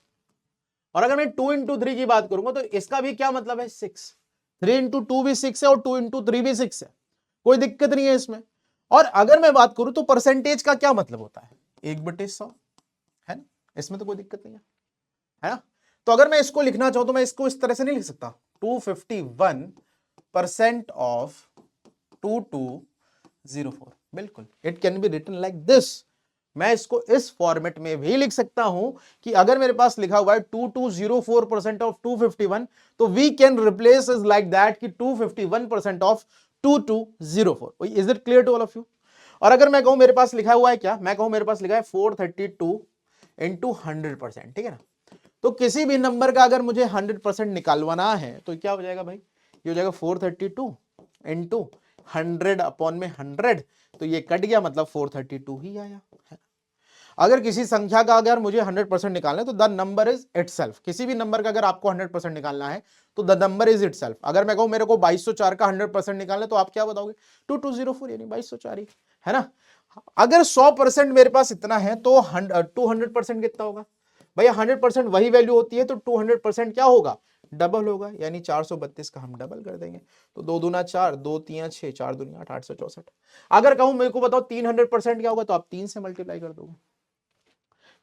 और अगर मैं 2 इंटू 3 की बात करूंगा तो इसका भी क्या मतलब है, 6। 3 इंटू 2 भी 6 है और 2 इंटू 3 भी 6 है, कोई दिक्कत नहीं है इसमें। और अगर मैं बात करूं तो परसेंटेज का क्या मतलब होता है, 1/100, है ना, इसमें तो कोई दिक्कत नहीं है ना। तो अगर मैं इसको लिखना चाहूं तो मैं इसको इस तरह से नहीं लिख सकता, 251% ऑफ 2204, बिल्कुल it can be written like this. मैं इसको इस फॉर्मेट में भी लिख सकता हूं कि अगर मेरे पास लिखा हुआ है 2204% ऑफ 251, तो we can replace is like that कि 251% of 2204। Is it clear to all of you? और अगर मैं कहूं मेरे पास लिखा हुआ है क्या, मैं कहूं मेरे पास लिखा है 432 इंटू 100%, ठीक है ना। तो किसी भी नंबर का अगर मुझे 100% निकालवाना है तो क्या हो जाएगा भाई, ये हो जाएगा 432 इंटू 100 अपॉन में 100, तो ये कट गया, मतलब 432 ही आया है। अगर किसी संख्या का अगर मुझे 100% निकालना है तो द नंबर इज इटसेल्फ। किसी भी नंबर का अगर आपको 100% निकालना है तो द नंबर इज इटसेल्फ। अगर मैं कहूं मेरे को 2204 का 100% निकालना है तो आप क्या बताओगे, 2204 यानी 2204 ही, है ना। अगर 100% मेरे पास इतना है तो 200% कितना होगा भैया, 100% वही वैल्यू होती है तो 200% क्या होगा, डबल होगा, यानी 432 का हम डबल कर देंगे, तो 2 दूना 4, 2 3 6, 4 दूनी 8, 864। अगर कहूं मेरे को बताओ 300% क्या होगा, तो आप 3 से मल्टीप्लाई कर दोगे।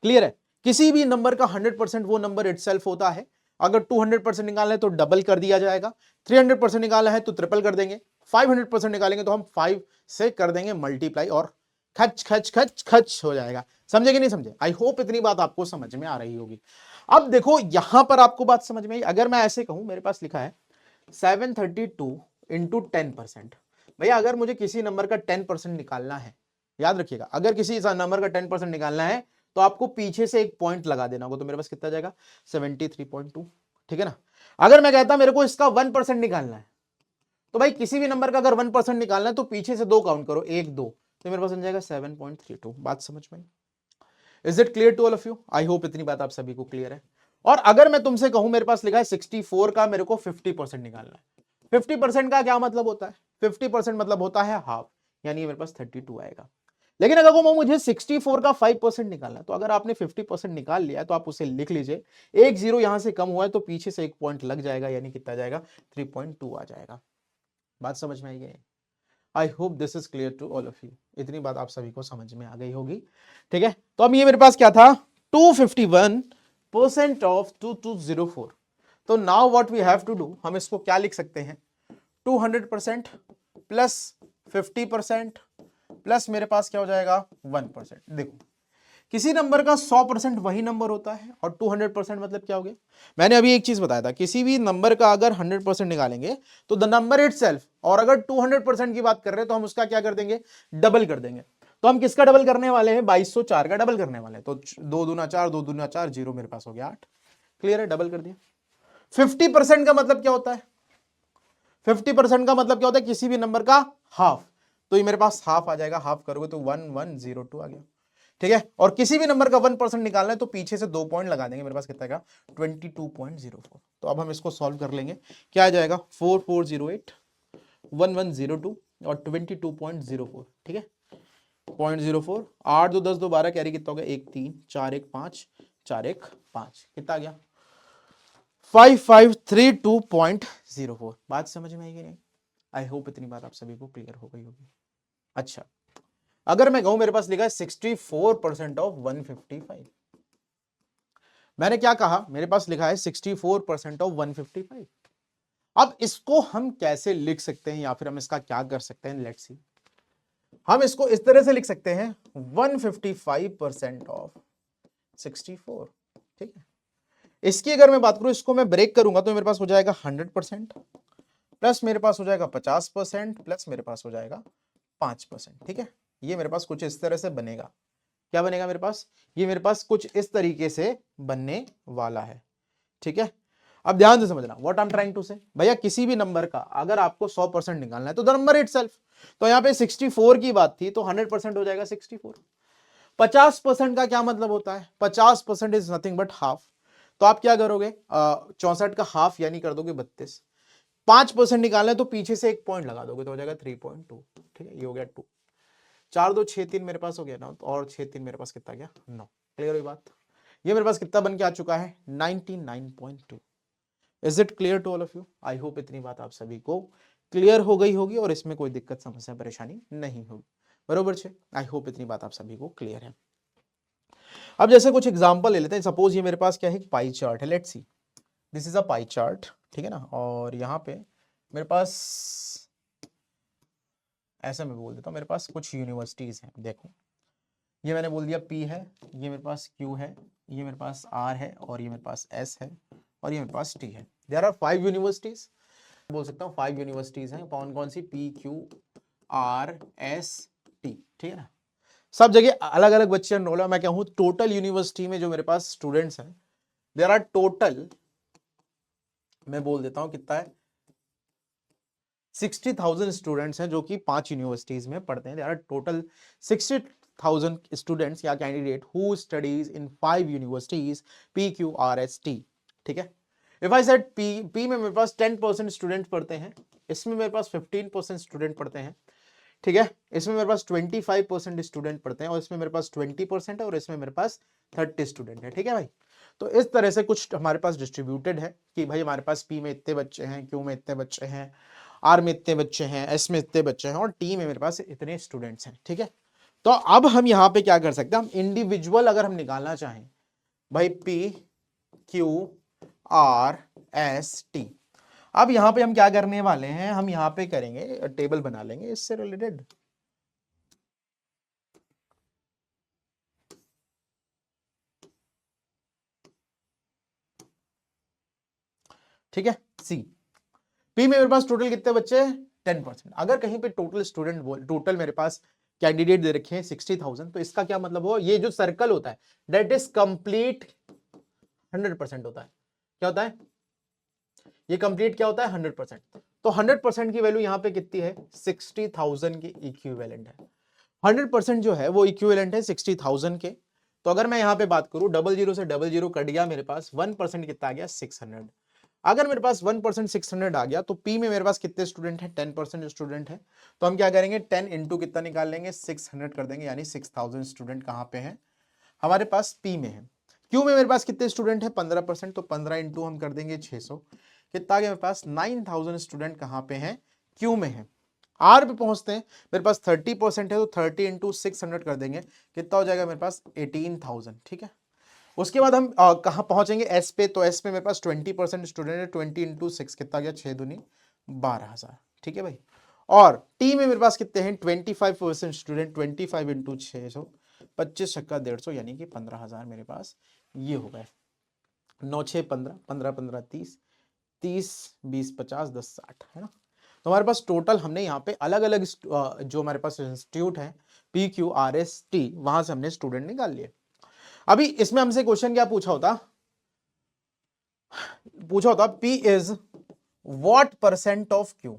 क्लियर है, किसी भी नंबर का 100% वो नंबर इटसेल्फ होता है। अगर 200% निकालना है तो डबल कर दिया जाएगा, 300% निकालना है तो ट्रिपल कर देंगे, 500% निकालेंगे तो हम 5 से कर देंगे मल्टीप्लाई और खच खच खच खच हो जाएगा। समझे कि नहीं समझे? आई होप इतनी बात आपको समझ में आ रही होगी। अब देखो यहां पर आपको बात समझ में आई। अगर मैं ऐसे कहूं, मेरे पास लिखा है 732 इंटू 10%। भैया अगर मुझे किसी नंबर का 10% निकालना है, याद रखिएगा, अगर किसी नंबर का 10% निकालना है तो आपको पीछे से एक पॉइंट लगा देना होगा, तो मेरे पास कितना जाएगा 73.2, ठीक है ना। अगर मैं कहता मेरे को इसका 1% निकालना है, तो भाई किसी भी नंबर का अगर 1% निकालना है तो पीछे से 2 काउंट करो, 1 2, तो मेरे पास बन जाएगा 7.32। बात समझ में? Is it clear to all of you? I hope इतनी बात आप सभी को क्लियर है। और अगर मैं तुमसे कहूं मेरे पास लिखा है 64 का मेरे को 50% निकालना है, 50% का क्या मतलब होता है, 50% मतलब होता है हाफ, यानी मेरे पास 32 आएगा। लेकिन अगर वो मुझे 64 का 5% निकालना है, तो अगर आपने 50% निकाल लिया तो आप उसे लिख लीजिए, एक जीरो यहां से कम हुआ है तो पीछे से एक पॉइंट लग जाएगा, यानी कितना जाएगा 3.2 आ जाएगा। बात समझ में आई है? I hope this is clear to all of you. इतनी बात आप सभी को समझ में आ गई होगी, ठीक है। तो अब ये मेरे पास क्या था, 251% ऑफ 2204। तो now what we have to do, हम इसको क्या लिख सकते हैं, 200% प्लस 50% प्लस मेरे पास क्या हो जाएगा 1%। देखो किसी नंबर का 100% वही नंबर होता है और 200% मतलब क्या हो गया, मैंने अभी एक चीज बताया था, किसी भी नंबर का अगर 100% निकालेंगे तो द नंबर इटसेल्फ, और अगर 200% की बात कर रहे हैं तो हम उसका क्या कर देंगे, डबल कर देंगे। तो हम किसका डबल करने वाले हैं, 2204 का डबल करने वाले हैं। तो 2 दूना 4, 2 दूना 4, 0 मेरे पास हो गया 8। क्लियर है, डबल कर दिया। 50% का मतलब क्या होता है, 50% का मतलब क्या होता है, किसी भी नंबर का हाफ, तो ये मेरे पास हाफ आ जाएगा, हाफ करोगे तो 1102 आ गया, ठीक है। और किसी भी नंबर का 1% निकालना है तो पीछे से 2 पॉइंट लगा देंगे, मेरे पास कितना का 22.04। तो अब हम इसको सॉल्व कर लेंगे, क्या आ जाएगा 4408 1102 और 22.04, ठीक है 0.04, 8 2 10 2 12, कैरी कितना हो गया 1 3 4 1 5 4 1 5, कितना आ गया 5532.04। बात समझ में आई कि नहीं? आई होप इतनी बात आप सभी को क्लियर हो गई होगी। अच्छा, अगर मैं कहूं मेरे पास लिखा है 64% ऑफ 155, मैंने क्या कहा, मेरे पास लिखा है 64% ऑफ 155। अब इसको हम कैसे लिख सकते हैं या फिर हम इसका क्या कर सकते हैं, लेट्स सी। हम इसको इस तरह से लिख सकते हैं 155% ऑफ 64, ठीक है। इसकी अगर मैं बात करूं, इसको मैं ब्रेक करूंगा तो मेरे पास हो जाएगा 100% प्लस मेरे पास हो जाएगा 50% प्लस मेरे पास हो जाएगा 5%, ठीक है। ये मेरे पास कुछ इस तरह से बनेगा, क्या बनेगा मेरे पास, ये मेरे पास कुछ इस तरीके से बनने वाला है, ठीक है। अब ध्यान से समझना what I am trying to say, भैया किसी भी नंबर का अगर आपको 100% निकालना है तो द नंबर इटसेल्फ, तो यहाँ पे 64 की बात थी तो 100% हो जाएगा 64। 50% का क्या मतलब होता है, 50% इज नथिंग बट हाफ, तो आप क्या करोगे 64 का हाफ यानी कर दोगे 32। 5% निकालना है तो पीछे से एक पॉइंट लगा दोगे तो हो जाएगा 3.2। ठीक है, ये हो गया 2, 4 2 6 3 मेरे पास हो गया ना, और 6 3 मेरे पास कितना गया 9। क्लियर हुई बात, ये मेरे पास कितना बन के आ चुका है 99.2। Is it clear to all of you? I hope इतनी बात आप सभी को क्लियर हो गई होगी और इसमें कोई दिक्कत समस्या परेशानी नहीं होगी, बरोबर छे? आई होप इतनी बात आप सभी को क्लियर है। अब जैसे कुछ एग्जांपल ले लेते हैं, सपोज ये मेरे पास क्या है, पाई चार्ट है, let's see this is a pie chart, ठीक है ना, और यहाँ पे मेरे पास ऐसा मैं बोल देता हूँ, मेरे पास कुछ यूनिवर्सिटीज हैं, देखो ये मैंने बोल दिया P है, ये मेरे पास Q है, ये मेरे पास R है, और ये मेरे पास S है, और ये मेरे पास T है। देयर आर 5 यूनिवर्सिटीज, बोल सकता हूँ 5 यूनिवर्सिटीज हैं, कौन कौन सी, P Q R S T, ठीक है ना। सब जगह अलग अलग बच्चे एनरोल है। मैं कहूँ टोटल यूनिवर्सिटी में जो मेरे पास स्टूडेंट्स हैं, देयर आर टोटल, मैं बोल देता हूँ कितना है, 60,000 स्टूडेंट्स हैं जो कि 5 यूनिवर्सिटीज में पढ़ते हैं। देयर आर टोटल 60,000 स्टूडेंट्स या candidate who studies in 5 universities PQRST, ठीक है। इफ आई सेड पी में मेरे पास 10% स्टूडेंट पढ़ते हैं, इसमें मेरे पास 15% स्टूडेंट पढ़ते हैं, ठीक है, इसमें मेरे पास 25% स्टूडेंट पढ़ते हैं, और इसमें मेरे पास 20% है, और इसमें मेरे पास 30 स्टूडेंट है, ठीक है भाई। तो इस तरह से कुछ हमारे पास डिस्ट्रीब्यूटेड है कि भाई हमारे पास P में इतने बच्चे हैं, Q में इतने बच्चे हैं, R में इतने बच्चे हैं, S में इतने बच्चे हैं, और T में मेरे पास इतने स्टूडेंट्स हैं, ठीक है। तो अब हम यहाँ पे क्या कर सकते हैं, हम इंडिविजुअल अगर हम निकालना चाहें, भाई P Q R S T, अब यहां पे हम क्या करने वाले हैं, हम यहां पे करेंगे टेबल बना लेंगे इससे रिलेटेड, ठीक है। सी पी में मेरे पास टोटल कितने बच्चे हैं 10%, अगर कहीं पे टोटल स्टूडेंट टोटल मेरे पास कैंडिडेट दे रखे हैं 60,000, तो इसका क्या मतलब हो, ये जो सर्कल होता है दैट इज कंप्लीट 100% होता है। क्या होता है ये, कंप्लीट क्या होता है 100%। तो 100% की वैल्यू यहाँ पे कितनी है 60,000 की इक्विवेलेंट है। 100% जो है वो इक्विवेलेंट है 60,000 के। तो अगर मैं यहाँ पे बात करूं, 00 से 00 कट गया, मेरे पास 1% कितना आ गया 600। अगर मेरे पास 1% 600 आ गया तो P में मेरे पास कितने स्टूडेंट है 10% स्टूडेंट है, तो हम क्या करेंगे 10 इंटू कितना निकाल लेंगे 600 कर देंगे, यानी 6000 स्टूडेंट कहाँ पे है हमारे पास P में है। Q में मेरे पास कितने स्टूडेंट है 15%, तो 15 इंटू हम कर देंगे 600, कितना आ गया मेरे पास 9000 स्टूडेंट कहाँ पे है Q में है। R पे पहुंचते हैं, मेरे पास 30% है तो 30 इंटू 600 कर देंगे, कितना हो जाएगा मेरे पास 18,000, ठीक है। उसके बाद हम कहाँ पहुंचेंगे एस पे, तो एस पे मेरे पास 20% स्टूडेंट है, 20 इंटू 6 कितना गया 6 दूनी 12,000, ठीक है भाई। और टी में मेरे पास कितने हैं 25% स्टूडेंट, 25 इंटू 600 25 छक्का 150, यानी कि 15,000 मेरे पास ये हो गए। 9 6 15 15 15 30 30 20 50 10 60, है ना। तो हमारे पास टोटल हमने यहाँ पे अलग अलग जो हमारे पास इंस्टीट्यूट है PQRST, वहां से हमने स्टूडेंट निकाल लिए। अभी इसमें हमसे क्वेश्चन क्या पूछा होता P is what percent of Q,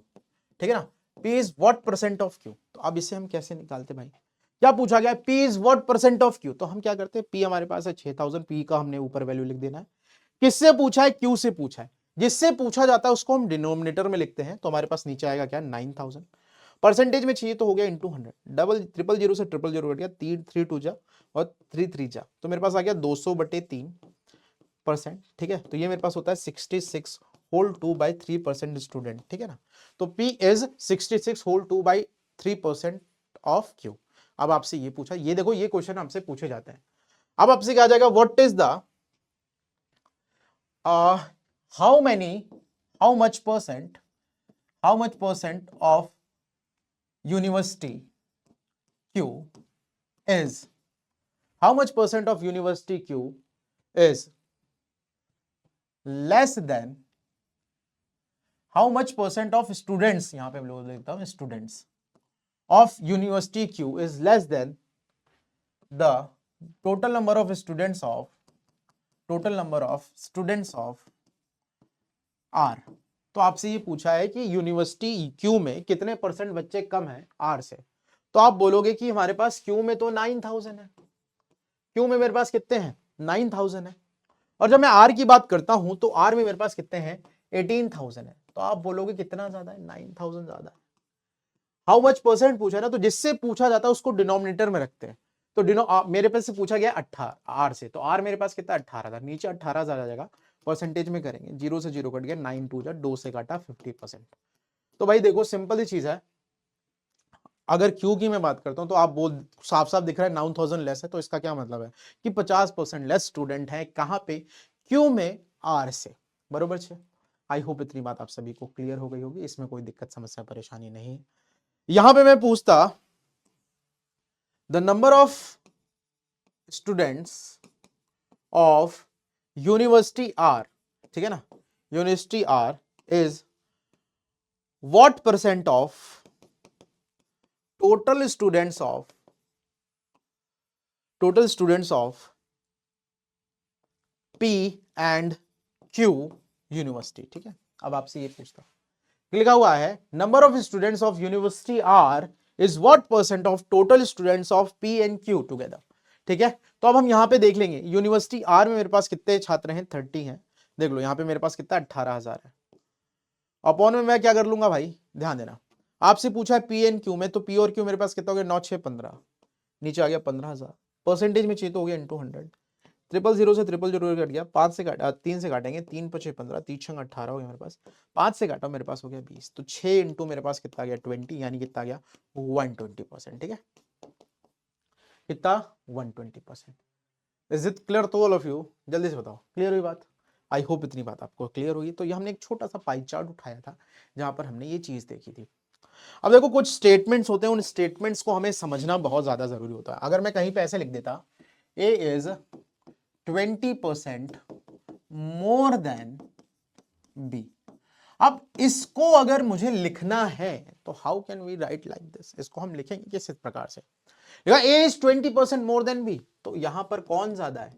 ठीक है ना, P is what percent of Q। तो अब इसे हम कैसे निकालते भाई, क्या पूछा गया P is what percent of Q, तो हम क्या करते हैं P हमारे पास है 6000, P का हमने ऊपर वैल्यू लिख देना है। किससे पूछा है Q से पूछा है, जिससे पूछा जाता है उसको हम डिनोमिनेटर में लिखते हैं, तो हमारे पास नीचे आएगा क्या 9000, परसेंटेज में चाहिए तो हो गया इंटू 100, डबल 000 से 000 कट गया, 3 2 जा और 3 3 जा, तो मेरे पास आ गया 200/3%, ठीक है। तो ये मेरे पास होता है 66 होल 2/3% स्टूडेंट, ठीक है ना। तो P is 66 whole 2/3% of Q। अब आपसे ये पूछा, ये देखो ये क्वेश्चन हमसे पूछे जाते हैं। अब आपसे क्या जाएगा what is the how much percent of university Q is, how much percent of university Q is less than, how much percent of students, यहां पे हम लोग लिखता हूं students of university Q is less than the total number of students of R. तो आपसे ये पूछा है कि यूनिवर्सिटी क्यू में कितने परसेंट बच्चे कम हैं आर से, तो आप बोलोगे कि हमारे पास क्यू में तो 9000 है, क्यू में मेरे पास कितने हैं 9000 है, और जब मैं आर की बात करता हूं तो आर में मेरे पास कितने हैं 18000 है, तो आप बोलोगे कितना ज्यादा है 9000 ज्यादा है। हाउ मच परसेंट पूछा ना, तो जिससे पूछा जाता है उसको डिनोमिनेटर में रखते हैं। तो मेरे पास से पूछा गया 18 आर से, तो आर मेरे पास कितना 18 था, नीचे 18 आ जाएगा, परसेंटेज में करेंगे, 0 से 0 कट गया, 9 2 जा 2 से काटा 50%। तो भाई देखो सिंपल ही चीज है, अगर क्यू की मैं बात करता हूं तो आप बोल साफ साफ दिख रहा है 9000 लेस है, तो इसका क्या मतलब है कि 50% लेस स्टूडेंट है कहां पे क्यू में आर से, बरोबर छे। आई होप इतनी बात आप सभी को क्लियर हो गई होगी, इसमें कोई दिक्कत समस्या परेशानी नहीं है। यहां पे मैं पूछता the number of students of university R, ठीक है ना, university R is what percent of total students of P and Q university, ठीक है। अब आपसे ये पूछता, लिखा हुआ है number of students of university R is what percent of total students of P and Q together, ठीक है। तो अब हम यहां पे देख लेंगे यूनिवर्सिटी आर में मेरे पास कितने छात्र हैं 30 हैं, देख लो यहां पे मेरे पास कितना 18000 है, अपॉन में मैं क्या कर लूंगा भाई, ध्यान देना, आपसे पूछा है पी एंड क्यू में, तो पी और क्यू मेरे पास कितना हो गया 9 6 15, नीचे आ गया 15000, परसेंटेज में चाहिए तो हो गया इंटू 100, 000 से 000 कट गया, 5 से काटा 3 से काटेंगे, 3 5 15, 3 6 18 हो गया मेरे पास, 5 से काटा मेरे पास हो गया 20, तो 6 इंटू मेरे पास कितना गया 20, यानी कितना गया 120%, ठीक है, कितना 120%। Is it clear to all of you, जल्दी से बताओ क्लियर हुई बात। आई होप इतनी बात आपको क्लियर होगी। तो ये हमने एक छोटा सा पाई चार्ट उठाया था जहां पर हमने ये चीज देखी थी। अब देखो कुछ स्टेटमेंट्स होते हैं, उन स्टेटमेंट्स को हमें समझना बहुत ज्यादा जरूरी होता है। अगर मैं कहीं पे ऐसे लिख देता A is 20% more than B, अब इसको अगर मुझे लिखना है तो how can we write like this, इसको हम लिखेंगे किस प्रकार से, A is 20% more than B, तो यहां पर कौन ज्यादा है,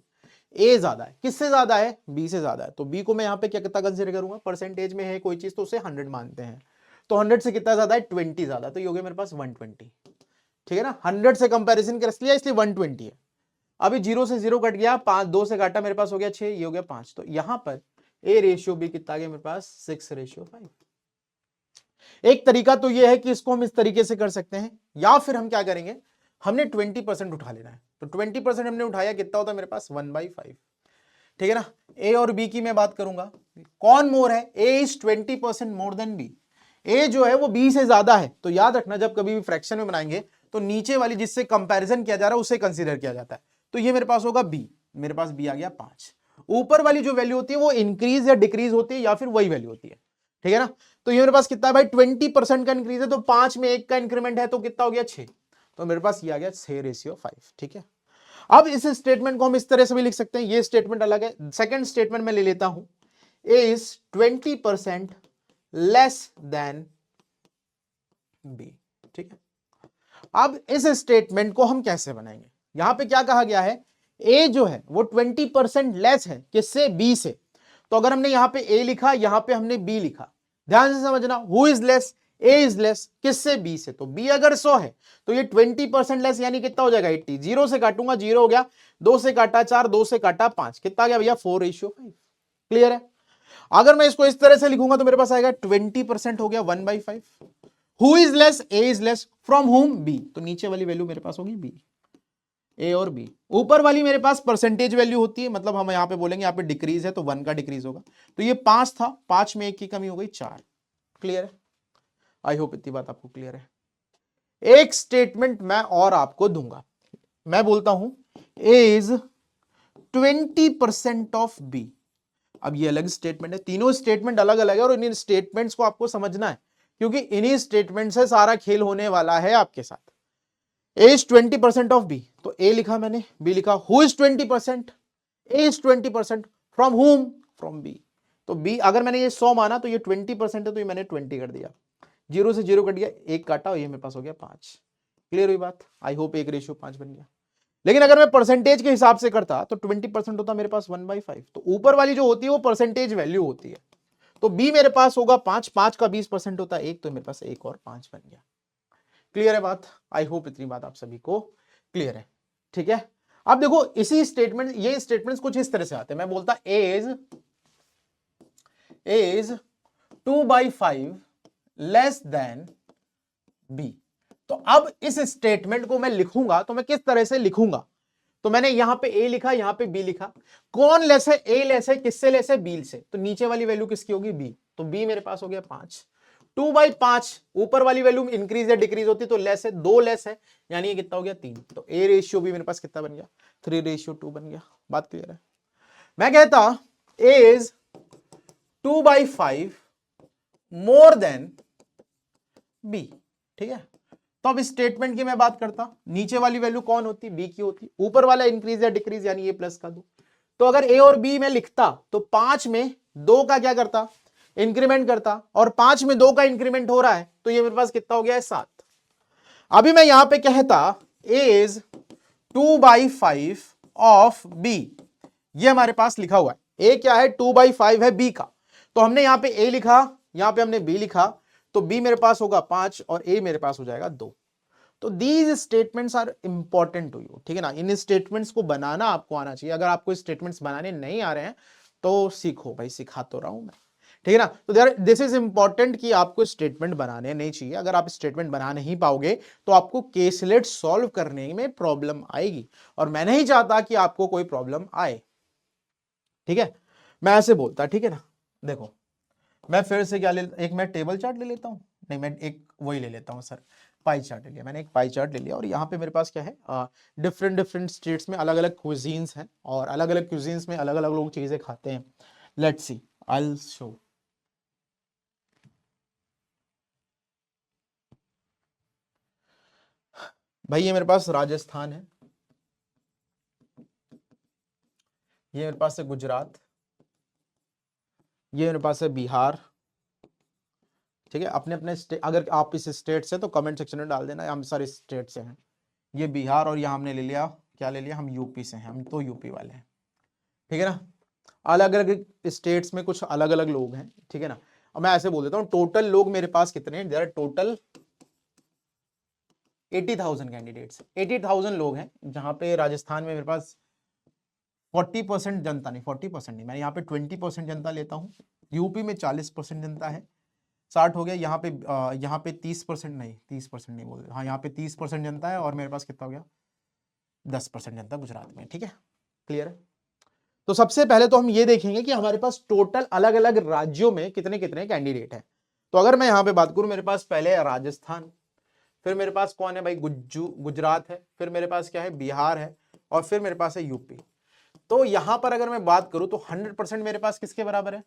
ए ज्यादा है, किससे ज्यादा है बी से ज्यादा है, तो बी को मैं यहां पे क्या कितना कंसीडर करूंगा, परसेंटेज में है कोई चीज तो उसे 100 मानते हैं, तो 100 से कितना ज्यादा है 20 ज्यादा, तो ये हो गया मेरे पास 120, ठीक है ना, 100 से कंपैरिजन कर लिया इसलिए 120 है। अभी 0 से 0 कट गया, 5 2 से काटा मेरे पास हो गया 6, ये हो गया 5, तो यहां पर ए रेशियो बी कितना गया मेरे पास 6:5। एक तरीका तो ये है कि इसको हम इस तरीके से कर सकते हैं, या फिर हम क्या करेंगे, हमने 20% उठा लेना है, तो 20% हमने उठाया, कितना होता है मेरे पास 1/5, ठीक है ना। ए और बी की मैं बात करूंगा, कौन मोर है, ए इज 20% मोर देन बी, ए जो है वो बी से ज्यादा है, तो याद रखना जब कभी भी फ्रैक्शन में बनाएंगे तो नीचे वाली जिससे कंपैरिजन किया जा रहा है उसे कंसीडर किया जाता है, तो ये मेरे पास होगा बी, मेरे पास बी आ गया 5, ऊपर वाली जो वैल्यू होती है वो इंक्रीज या डिक्रीज होती है या फिर वही वैल्यू होती है, ठीक है ना। तो ये मेरे पास कितना है भाई 20% का इंक्रीज है, तो 5 में 1 का इंक्रीमेंट है, तो कितना हो गया 6, तो मेरे पास ये आ गया 6:5, ठीक है। अब इस स्टेटमेंट को हम इस तरह से भी लिख सकते हैं, ये स्टेटमेंट अलग है, सेकंड स्टेटमेंट में ले लेता हूं, ए इज 20% लेस देन बी, ठीक है। अब इस स्टेटमेंट को हम कैसे बनाएंगे, यहां पे क्या कहा गया है, ए जो है वो 20% लेस है किससे, बी से, तो अगर हमने यहां पे ए लिखा, यहां पे हमने बी लिखा, ध्यान से समझना, who is less, A is less किससे, बी से, तो बी अगर 100 है तो ये 20% लेस यानी कितना हो जाएगा 80, 0 से काटूंगा 0 हो गया, 2 से काटा 4, 2 से काटा 5, कितना गया भैया 4:5, क्लियर है। अगर मैं इसको इस तरह से लिखूंगा तो मेरे पास आएगा 20% हो गया 1/5, who is less, A is less, from हुम बी, तो नीचे वाली वैल्यू मेरे पास होगी बी, ए और बी, ऊपर वाली मेरे पास परसेंटेज वैल्यू होती है, मतलब हम यहां पे बोलेंगे यहां पे डिक्रीज है तो 1 का डिक्रीज होगा, तो ये 5 था, 5 में 1 की कमी हो गई 4, क्लियर है। आई होप इतनी बात आपको क्लियर है। एक स्टेटमेंट मैं और आपको दूंगा, मैं बोलता हूं ए इज 20% ऑफ बी, अब ये अलग स्टेटमेंट है, तीनों स्टेटमेंट अलग अलग है और इन स्टेटमेंट्स को आपको समझना है, क्योंकि इन्हीं स्टेटमेंट से सारा खेल होने वाला है आपके साथ। ए इज 20% ऑफ बी, तो ए लिखा मैंने, बी लिखा, who is 20%, A is 20%, from हुम, फ्रॉम बी, तो बी अगर मैंने ये 100 माना तो ये 20% है, तो ये मैंने 20 कर दिया, 0 से 0 कट गया, 1 काटा और ये मेरे पास हो गया 5, क्लियर हुई बात। आई होप 1:5 बन गया। लेकिन अगर मैं परसेंटेज के हिसाब से करता तो 20% होता मेरे पास 1/5, तो ऊपर वाली जो होती है वो परसेंटेज वैल्यू होती है, तो बी मेरे पास होगा 5, 5 का 20% होता है 1, तो मेरे पास 1 और 5 बन गया। क्लियर है बात? आई होप इतनी बात आप सभी को क्लियर है। ठीक है, अब देखो इसी स्टेटमेंट, ये स्टेटमेंट्स कुछ इस तरह से आते हैं। मैं बोलता इज 2/5 लेस देन बी। तो अब इस स्टेटमेंट को मैं लिखूंगा तो मैं किस तरह से लिखूंगा? तो मैंने यहां पे ए लिखा, यहां पे बी लिखा। कौन लेस है? ए लेस है। किससे लेस है? बी से। तो नीचे वाली वैल्यू किसकी होगी? बी। तो बी मेरे पास हो गया 5। 2/5, ऊपर वाली वैल्यू इंक्रीज या डिक्रीज होती तो लेस है, 2 लेस है, यानी ये कितना हो गया? 3। तो ए रेशियो भी मेरे पास कितना बन गया? 3:2 बन गया। बात क्लियर है? मैं कहता इज 2/5 मोर देन बी। ठीक है, तो अब स्टेटमेंट की मैं बात करता, नीचे वाली वैल्यू कौन होती? बी की होती। ऊपर वाला इंक्रीज या डिक्रीज, यानी ये प्लस का 2। तो अगर ए और बी में लिखता तो 5 में 2 का क्या करता? इंक्रीमेंट करता, और 5 में 2 का इंक्रीमेंट हो रहा है, तो ये मेरे पास कितना हो गया है? 7। अभी मैं यहां पे कहता इज 2/5 ऑफ बी। ये हमारे पास लिखा हुआ है। ए क्या है? 2/5 है बी का। तो हमने यहां पे ए लिखा, यहां पे हमने बी लिखा, तो बी मेरे पास होगा 5 और ए मेरे पास हो जाएगा 2। तो these statements are important to you. ठीक है ना, इन स्टेटमेंट्स को बनाना आपको आना चाहिए। अगर आपको स्टेटमेंट्स बनाने नहीं आ रहे हैं तो सीखो भाई, सिखा तो रहा हूं मैं। ठीक है ना, तो दिस इज इंपॉर्टेंट कि आपको स्टेटमेंट बनाने नहीं चाहिए। अगर आप स्टेटमेंट बना नहीं पाओगे तो आपको केसलेट सॉल्व करने में प्रॉब्लम आएगी, और मैं नहीं चाहता कि आपको कोई प्रॉब्लम आए। ठीक है, मैं ऐसे बोलता, ठीक है ना, देखो मैं फिर से क्या ले, एक मैं टेबल चार्ट ले लेता हूं, नहीं मैं एक वही ले लेता हूं सर, पाई चार्ट ले लिया। मैंने एक पाई चार्ट ले लिया, और यहाँ पे मेरे पास क्या है? डिफरेंट डिफरेंट स्टेट्स में अलग अलग क्विजीन्स हैं, और अलग अलग क्विजीन्स में अलग अलग लोग चीजें खाते हैं। Let's see, I will show. भाई ये मेरे पास राजस्थान है, ये मेरे पास है गुजरात, ये मेरे पास है बिहार। ठीक है, अपने अपने अगर आप इस स्टेट से तो कमेंट सेक्शन में डाल देना हम सारे स्टेट से हैं। ये बिहार, और यहाँ हमने ले लिया, क्या ले लिया? हम यूपी से हैं, हम तो यूपी वाले हैं। ठीक है ना, अलग अलग स्टेट्स में कुछ अलग अलग लोग हैं। ठीक है ना, और मैं ऐसे बोल देता हूँ टोटल लोग मेरे पास कितने हैं? देयर आर टोटल 80,000 कैंडिडेट्स, 80,000 लोग हैं। जहां पे राजस्थान में मेरे पास 40% जनता, नहीं 40% नहीं, मैं यहाँ पे 20% जनता लेता हूँ। यूपी में 40% जनता है, 60 हो गया। यहाँ पे 30% नहीं, 30% नहीं बोल रहे, हाँ यहाँ पे 30% जनता है, और मेरे पास कितना हो गया? 10% जनता गुजरात में। ठीक है, क्लियर है? तो सबसे पहले तो हम ये देखेंगे कि हमारे पास टोटल अलग अलग राज्यों में कितने कितने कैंडिडेट हैं। तो अगर मैं यहाँ पे बात करूं, मेरे पास पहले है राजस्थान, फिर मेरे पास कौन है भाई? गुजरात है, फिर मेरे पास क्या है? बिहार है, और फिर मेरे पास है यूपी। तो यहां पर अगर मैं बात करूं तो 100% मेरे पास किसके बराबर है?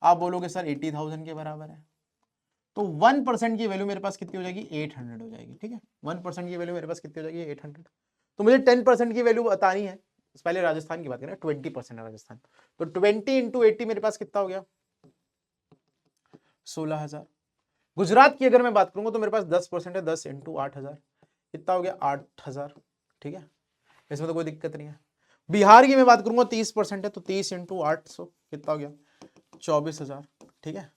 आप बोलोगे सर 80,000 के बराबर है। तो 1% की वैल्यू मेरे पास कितनी हो जाएगी? 800 हो जाएगी। ठीक है, 1% की वैल्यू मेरे पास कितनी हो जाएगी? 800। तो मुझे 10% की वैल्यू बतानी है। पहले राजस्थान की बात करें, 20% है राजस्थान, तो 20 इंटू 80 मेरे पास कितना हो गया? 16,000। गुजरात की अगर मैं बात करूंगा तो मेरे पास 10% है, 10 इंटू 8,000 कितना हो गया? 8,000। ठीक है, इसमें तो कोई दिक्कत नहीं है। बिहार की मैं बात करूंगा 30% है, तो 30 इंटू 800 कितना हो गया? 24,000। ठीक है,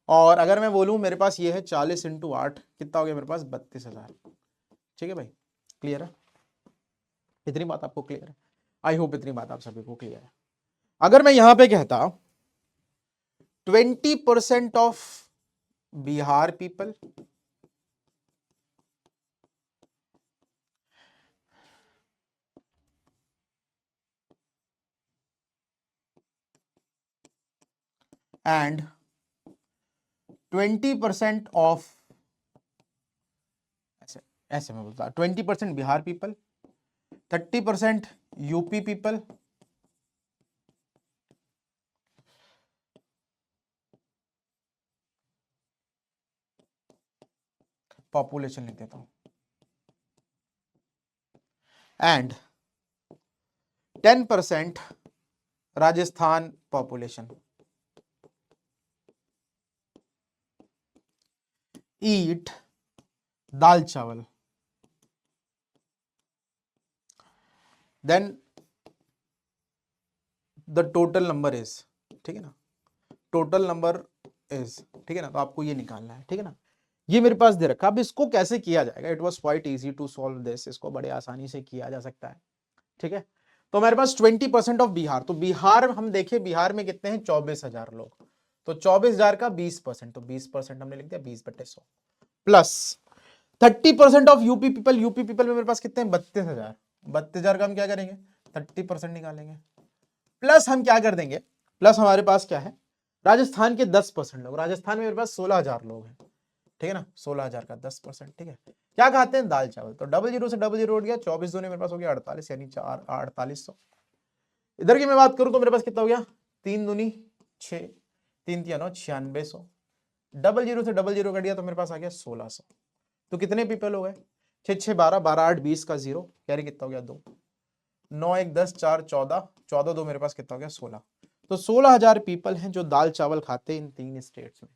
और अगर मैं बोलूं मेरे पास ये है 40 इंटू 8 कितना हो गया मेरे पास? 32,000। ठीक है भाई, क्लियर है? इतनी बात आपको क्लियर है? आई होप इतनी बात आप सभी को क्लियर है। अगर मैं यहां पे कहता 20% of Bihar people and 20% of, ऐसे ऐसे मैं बोलता 20% Bihar people, 30% UP people, population लिख देता हूं, and 10% Rajasthan population eat dal chawal, then the total number is, ठीक है ना, टोटल नंबर इज, ठीक है ना, तो आपको ये निकालना है, ठीक है ना। ये मेरे पास दे रखा, अब इसको कैसे किया जाएगा, it was quite easy to solve this, इसको बड़े आसानी से किया जा सकता है, ठीक है। तो हमारे पास 20% ऑफ बिहार, तो बिहार हम देखें, बिहार में कितने हैं, 24,000 लोग, तो 24,000 का 20%, तो 20% हमने लिख दिया 20/100, plus 30% of UP people, UP people में मेरे पास कितने हैं, 32,000, 32,000 का हम क्या करेंगे, 30% निकालेंगे, प्लस हम क्या कर देंगे, प्लस हमारे पास क्या है, राजस्थान के 10% लोग, राजस्थान में मेरे पास 16,000 लोग हैं, ठीक है ना, 16,000 का 10%, ठीक है। क्या खाते हैं, दाल चावल, तो 00 से 00 उठ गया, 24 दूनी मेरे पास हो गया 48, यानी 4800। इधर की मैं बात करूं तो मेरे पास कितना हो गया, 3 दूनी 6, 3 3 9, 9600, 00 से 00 कट गया तो मेरे पास आ गया 1600। तो कितने पीपल हो गए, 6 6 12, 12 8 20 का 0, यानी कितना हो गया 2, 9 1 10 4 14, 14 2 मेरे पास कितना हो गया 16। तो 16,000 पीपल हैं जो दाल चावल खाते हैं इन 3 स्टेट्स में।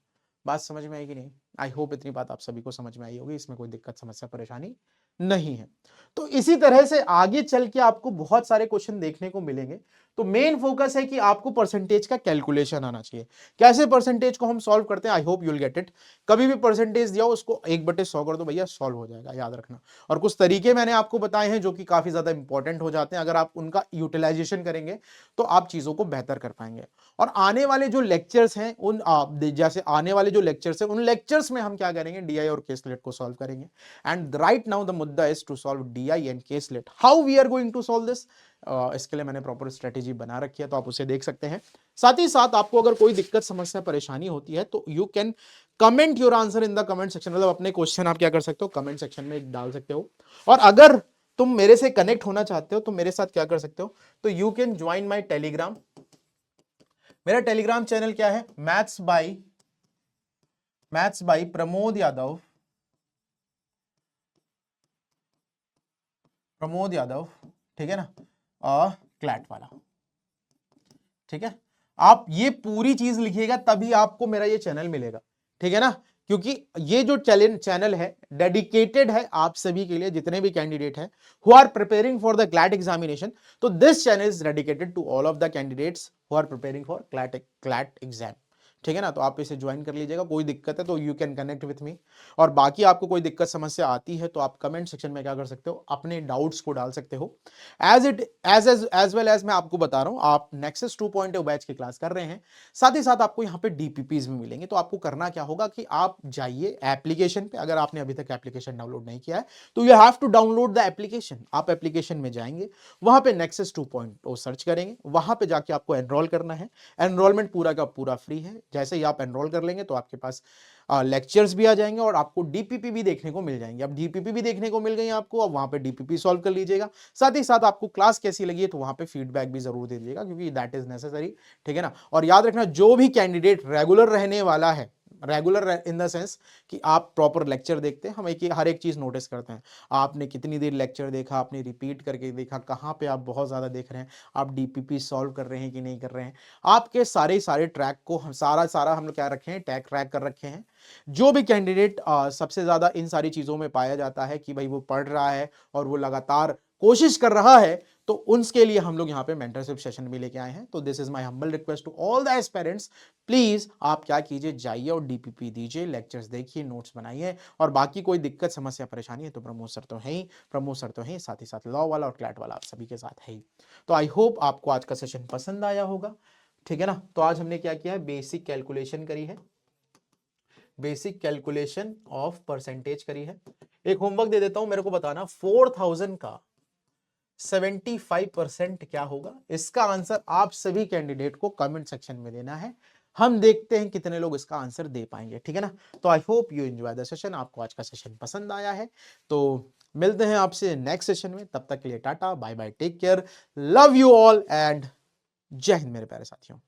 बात समझ में आई कि नहीं, आई होप इतनी बात आप सभी को समझ में आई होगी, इसमें कोई दिक्कत समस्या परेशानी नहीं है। तो इसी तरह से आगे चल के आपको बहुत सारे क्वेश्चन देखने को मिलेंगे। तो मेन फोकस है कि आपको परसेंटेज का कैलकुलेशन आना चाहिए, कैसे परसेंटेज को हम सॉल्व करते हैं, I hope you will get it. कभी भी परसेंटेज दिया उसको 1/100 कर दो भैया, सॉल्व हो जाएगा, याद रखना। और कुछ तरीके मैंने आपको बताए हैं जो कि काफी ज्यादा इंपॉर्टेंट हो जाते हैं, अगर आप उनका यूटिलाइजेशन करेंगे तो आप चीजों को बेहतर कर पाएंगे। और आने वाले जो लेक्चर्स हैं उन जैसे आने वाले जो लेक्चर्स हैं उन लेक्चर्स में हम क्या करेंगे, डीआई और केसलेट को सॉल्व करेंगे। एंड राइट नाउ द मुद्दा is to solve DI and caselet. How we are going to solve this, इसके लिए मैंने प्रॉपर स्ट्रेटेजी बना रखी है, तो आप उसे देख सकते हैं। साथ ही साथ आपको अगर कोई दिक्कत समस्या परेशानी होती है तो you can comment your answer in the comment section, मतलब अपने क्वेश्चन आप क्या कर सकते हो, कमेंट सेक्शन में डाल सकते हो। और अगर तुम मेरे से कनेक्ट होना चाहते हो तो मेरे साथ क्या कर सकते हो, तो you can join my Telegram. मेरा टेलीग्राम चैनल क्या है, मैथ्स बाई प्रमोद यादव, ठीक है ना, क्लैट वाला, ठीक है। आप ये पूरी चीज लिखिएगा तभी आपको मेरा ये चैनल मिलेगा, ठीक है ना, क्योंकि ये जो चैनल है डेडिकेटेड है आप सभी के लिए, जितने भी कैंडिडेट हैं who are preparing for the CLAT examination. तो this channel is dedicated to all of the candidates who are preparing for CLAT exam, ठीक है ना। तो आप इसे ज्वाइन कर लीजिएगा, कोई दिक्कत है तो you can connect with me. और बाकी आपको कोई दिक्कत समस्या आती है तो आप कमेंट सेक्शन में क्या कर सकते हो, अपने डाउट्स को डाल सकते हो। एज वेल एज मैं आपको बता रहा हूं, आप नेक्सस 2.0 बैच की क्लास कर रहे हैं, साथ ही साथ आपको यहाँ पे डीपीपीज भी मिलेंगे। तो आपको करना क्या होगा कि आप जाइए एप्लीकेशन पे, अगर आपने अभी तक एप्लीकेशन डाउनलोड नहीं किया है तो you have to download the application. आप एप्लीकेशन में जाएंगे, वहां पे नेक्सस 2.0 सर्च करेंगे, वहां पे जाके आपको एनरोल करना है। एनरोलमेंट पूरा का पूरा फ्री है, जैसे ही आप एनरोल कर लेंगे तो आपके पास लेक्चर्स भी आ जाएंगे और आपको डीपीपी भी देखने को मिल जाएंगे। अब डीपीपी भी देखने को मिल गई आपको, अब वहां पे डीपीपी सॉल्व कर लीजिएगा। साथ ही साथ आपको क्लास कैसी लगी है तो वहां पे फीडबैक भी जरूर दे दीजिएगा, क्योंकि दैट इज नेसेसरी, ठीक है ना। और याद रखना, जो भी कैंडिडेट रेगुलर रहने वाला है, रेगुलर इन द सेंस कि आप प्रॉपर लेक्चर देखते हैं, हम हर एक चीज नोटिस करते हैं, आपने कितनी देर लेक्चर देखा, आपने रिपीट करके देखा, कहां पे आप बहुत ज्यादा देख रहे हैं, आप डीपीपी सॉल्व कर रहे हैं कि नहीं कर रहे हैं। आपके सारे ट्रैक को सारा हम लोग क्या रखे हैं, ट्रैक कर रखे हैं। जो भी कैंडिडेट सबसे ज्यादा इन सारी चीजों में पाया जाता है कि भाई वो पढ़ रहा है और वो लगातार कोशिश कर रहा है, तो उनके लिए हम लोग यहाँ पे मेंटरशिप सेशन भी लेके आए हैं। तो this is my humble request to all the aspirants, please आप क्या कीजिए, जाइए और डीपीपी दीजिए, लेक्चर्स देखिए, नोट्स बनाइए। और बाकी कोई दिक्कत समस्या परेशानी है तो प्रमोद सर तो है ही, साथ ही साथ लॉ वाला और क्लैट वाला आप सभी के साथ है ही। तो आई होप आपको आज का सेशन पसंद आया होगा, ठीक है ना। तो आज हमने क्या किया है, बेसिक कैलकुलेशन करी है, बेसिक कैलकुलेशन ऑफ परसेंटेज करी है। एक होमवर्क दे देता हूं, मेरे को बताना 4000 का 75% क्या होगा। इसका आंसर आप सभी कैंडिडेट को कमेंट सेक्शन में देना है, हम देखते हैं कितने लोग इसका आंसर दे पाएंगे, ठीक है ना। तो I hope you enjoy the session, आपको आज का सेशन पसंद आया है। तो मिलते हैं आपसे नेक्स्ट सेशन में, तब तक के लिए tata bye bye, take care, love you all and Jai Hind मेरे प्यारे साथियों।